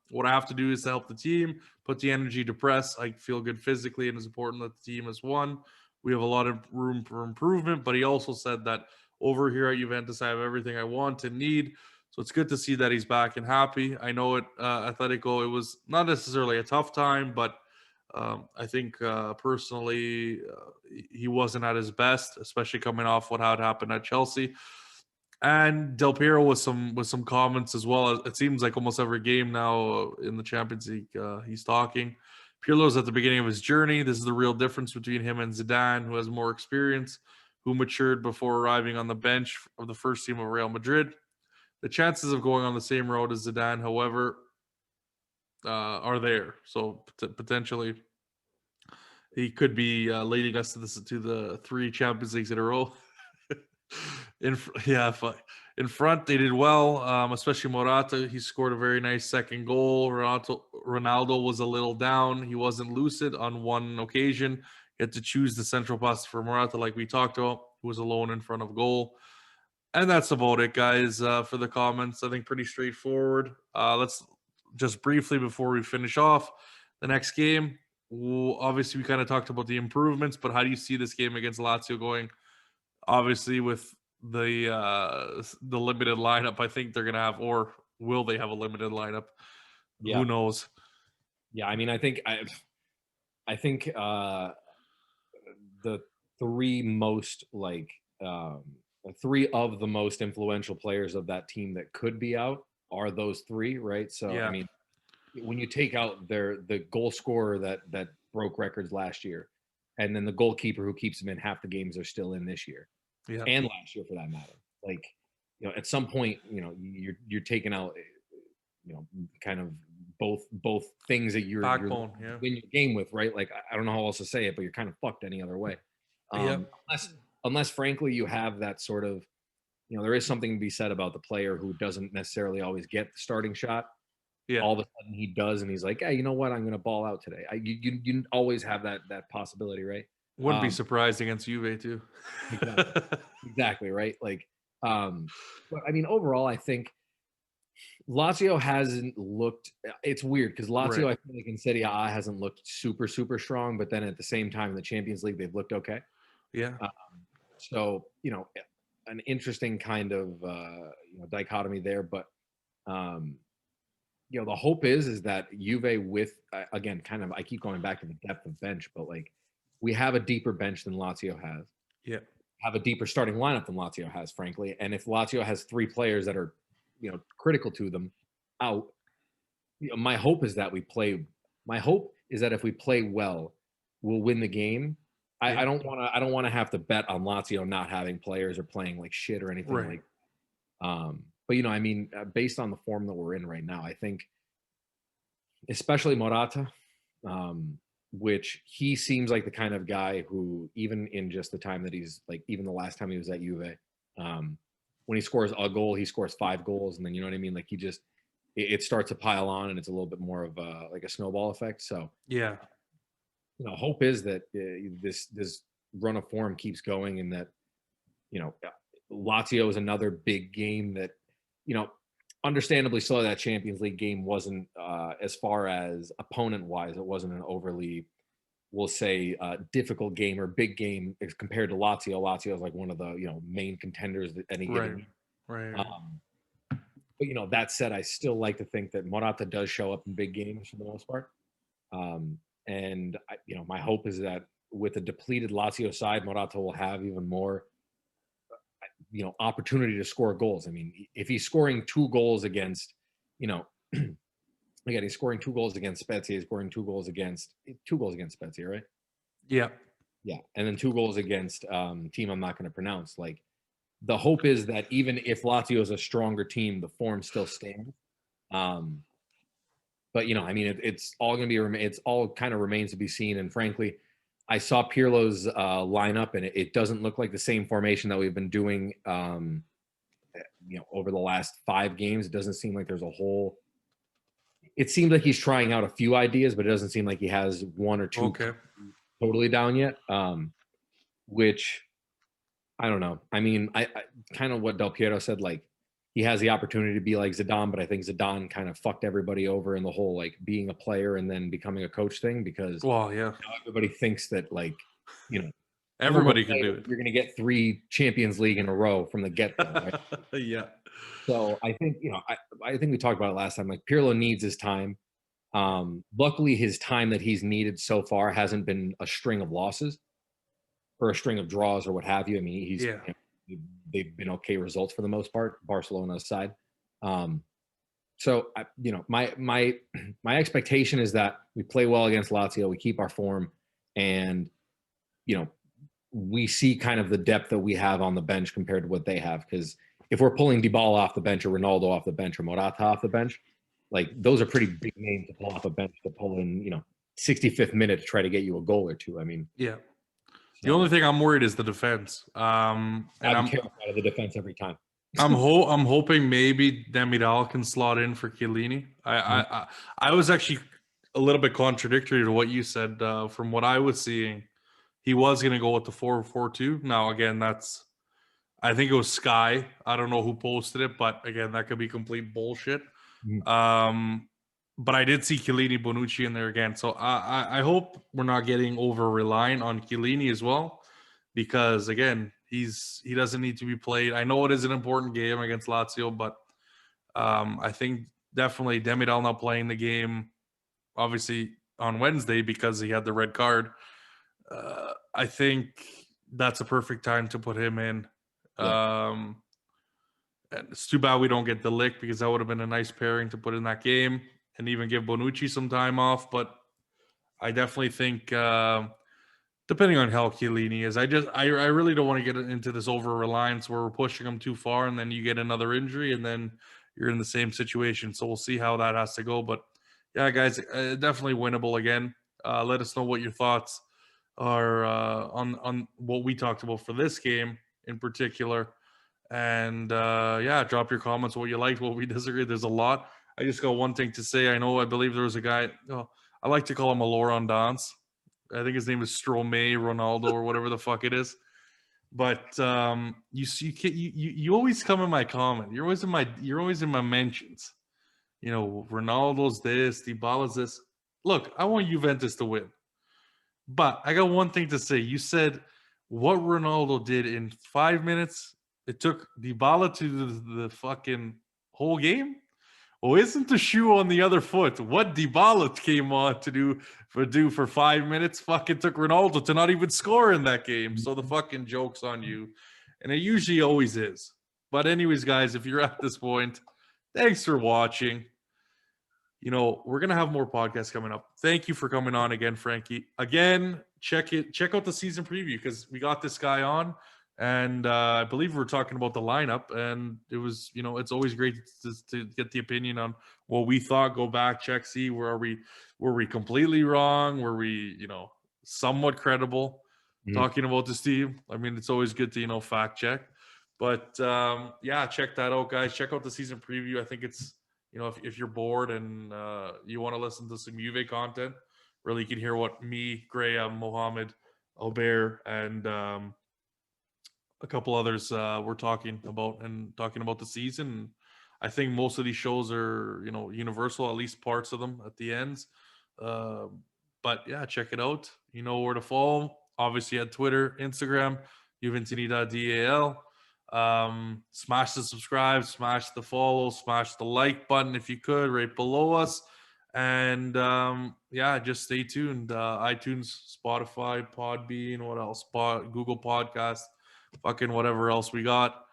What I have to do is to help the team, put the energy to press. I feel good physically, and it's important that the team has won. We have a lot of room for improvement, but he also said that over here at Juventus, I have everything I want and need. So it's good to see that he's back and happy. I know at Atletico, it was not necessarily a tough time, but I think personally, he wasn't at his best, especially coming off what had happened at Chelsea. And Del Piero with some comments as well. It seems like almost every game now in the Champions League, he's talking. Pirlo's at the beginning of his journey. This is the real difference between him and Zidane, who has more experience, who matured before arriving on the bench of the first team of Real Madrid. The chances of going on the same road as Zidane, however, are there. So potentially, he could be leading us to the 3 Champions Leagues in a row. In front, they did well, especially Morata. He scored a very nice second goal. Ronaldo was a little down. He wasn't lucid on one occasion. He had to choose the central pass for Morata, like we talked about, who was alone in front of goal. And that's about it, guys, for the comments. I think pretty straightforward. Let's just briefly, before we finish off, the next game. Obviously, we kind of talked about the improvements, but how do you see this game against Lazio going? Obviously, with the limited lineup, I think they're going to have, or will they have a limited lineup? Yeah. Who knows? Yeah, I mean, I think the 3 most like 3 of the most influential players of that team that could be out are those 3, right? So yeah. I mean, when you take out the goal scorer that broke records last year, and then the goalkeeper who keeps them in half the games are still in this year, and last year for that matter. Like, at some point, you're taking out, kind of both things that you're backbone, in your game with, right? Like, I don't know how else to say it, but you're kind of fucked any other way. Unless frankly you have that sort of, there is something to be said about the player who doesn't necessarily always get the starting shot. Yeah. All of a sudden he does, and he's like, hey, you know what? I'm going to ball out today. You always have that possibility, right? Wouldn't be surprised against Juve too. Exactly, right? Like, but I mean, overall, I think Lazio hasn't looked. It's weird because Lazio, I feel like in Serie A hasn't looked super, super strong, but then at the same time in the Champions League, they've looked okay. Yeah. So an interesting kind of dichotomy there, but the hope is that Juve with again, kind of, I keep going back to the depth of bench, but like we have a deeper bench than Lazio has. Yeah. have a deeper starting lineup than Lazio has, frankly. And if Lazio has 3 players that are, critical to them out, my hope is that we play. My hope is that if we play well, we'll win the game. I don't want to have to bet on Lazio not having players or playing like shit or anything Right. like. But based on the form that we're in right now, I think, especially Morata, which he seems like the kind of guy who, even in just the time that he's like, even the last time he was at Juve, when he scores a goal, he scores 5 goals, and then like he just it starts to pile on, and it's a little bit more of like a snowball effect. So Yeah. hope is that this run of form keeps going, and that Lazio is another big game that understandably so. That Champions League game wasn't as far as opponent wise, it wasn't an overly, we'll say, difficult game or big game as compared to Lazio. Lazio is like one of the main contenders at any given. Right. But that said, I still like to think that Morata does show up in big games for the most part. And my hope is that with a depleted Lazio side, Morata will have even more opportunity to score goals. I mean, if he's scoring 2 goals against, again, he's scoring 2 goals against Spezia, he's scoring 2 goals against Spezia, right? Yeah. Yeah. And then 2 goals against team I'm not going to pronounce. Like, the hope is that even if Lazio is a stronger team, the form still stands. But it's all going to be, it's all kind of remains to be seen. And frankly, I saw Pirlo's lineup, and it doesn't look like the same formation that we've been doing, over the last 5 games. It doesn't seem like there's a whole. It seems like he's trying out a few ideas, but it doesn't seem like he has 1 or 2 totally down yet. Which I don't know. I mean, I kind of what Del Piero said, like, he has the opportunity to be like Zidane, but I think Zidane kind of fucked everybody over in the whole like being a player and then becoming a coach thing, because everybody thinks that, like, everybody can do it. You're going to get 3 Champions League in a row from the get-go, right? Yeah. So I think I think we talked about it last time. Like, Pirlo needs his time. Luckily, his time that he's needed so far hasn't been a string of losses or a string of draws or what have you. I mean, they've been okay results for the most part, Barcelona aside. So my expectation is that we play well against Lazio, we keep our form, and we see kind of the depth that we have on the bench compared to what they have. Because if we're pulling Dybala off the bench or Ronaldo off the bench or Morata off the bench, like, those are pretty big names to pull off a bench to pull in 65th minute to try to get you a goal or 2. I mean, yeah. The only thing I'm worried is the defense. I'm terrified of the defense every time. I'm hoping maybe Demiral can slot in for Chiellini. I was actually a little bit contradictory to what you said. From what I was seeing, he was going to go with the 4-4-2. Now, again, I think it was Sky. I don't know who posted it, but again, that could be complete bullshit. But I did see Chiellini, Bonucci in there again. So I hope we're not getting over reliant on Chiellini as well, because again, he doesn't need to be played. I know it is an important game against Lazio, but I think definitely Demiral not playing the game, obviously on Wednesday because he had the red card. I think that's a perfect time to put him in. Yeah. And it's too bad we don't get the lick, because that would have been a nice pairing to put in that game and even give Bonucci some time off. But I definitely think, depending on how Chiellini is, I really don't want to get into this over-reliance where we're pushing him too far and then you get another injury and then you're in the same situation. So we'll see how that has to go. But yeah, guys, definitely winnable again. Let us know what your thoughts are on what we talked about for this game in particular. And drop your comments, what you liked, what we disagree. There's a lot. I just got one thing to say. I believe there was a guy, I like to call him a Laurent Dance. I think his name is Stromae Ronaldo or whatever the fuck it is. But you always come in my comment. You're always in my mentions. Ronaldo's this, Dybala's this. Look, I want Juventus to win. But I got one thing to say. You said what Ronaldo did in 5 minutes, it took Dybala to the fucking whole game. Oh, isn't the shoe on the other foot? What Dybala came on to do for 5 minutes fucking took Ronaldo to not even score in that game. So the fucking joke's on you. And it usually always is. But anyways, guys, if you're at this point, thanks for watching. You know, we're gonna have more podcasts coming up. Thank you for coming on again, Frankie. Again, check out the season preview because we got this guy on, and I believe we're talking about the lineup. And it was, you know, it's always great to get the opinion on what we thought. Go back, check, see were we completely wrong? Were we, you know, somewhat credible talking about this team? I mean, it's always good to, you know, fact check. But yeah, check that out, guys. Check out the season preview. I think it's, you know, if you're bored and you want to listen to some Juve content, really you can hear what me, Graham, Mohammed, Albert, and a couple others were talking about the season. I think most of these shows are, you know, universal, at least parts of them at the ends. But yeah, check it out. You know where to follow. Obviously at Twitter, Instagram, Juventinita DAL. Smash the subscribe, smash the follow, smash the like button if you could right below us. And yeah, just stay tuned. iTunes, Spotify, Podbean, what else? Google Podcast, fucking whatever else we got.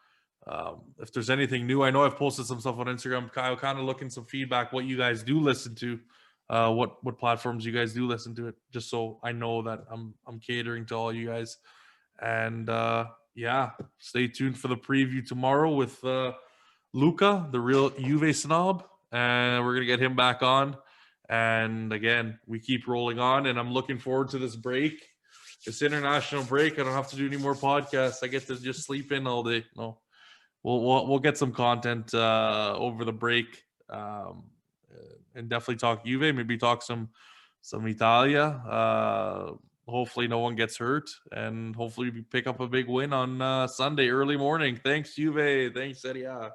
If there's anything new, I know I've posted some stuff on Instagram. Kyle, kind of looking some feedback, what you guys do listen to, what platforms you guys do listen to it, just so I know that I'm catering to all you guys. And yeah, stay tuned for the preview tomorrow with Luca, the real Juve snob, and we're gonna get him back on. And again, we keep rolling on, and I'm looking forward to this break, this international break. I don't have to do any more podcasts. I get to just sleep in all day. No, we'll get some content over the break, and definitely talk Juve. Maybe talk some Italia. Hopefully no one gets hurt, and hopefully we pick up a big win on Sunday early morning. Thanks, Juve. Thanks, Serie A.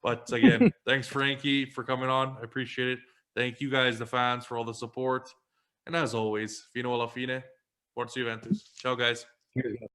But again, thanks, Frankie, for coming on. I appreciate it. Thank you guys, the fans, for all the support. And as always, fino alla fine, forza Juventus. Ciao, guys. Here we go.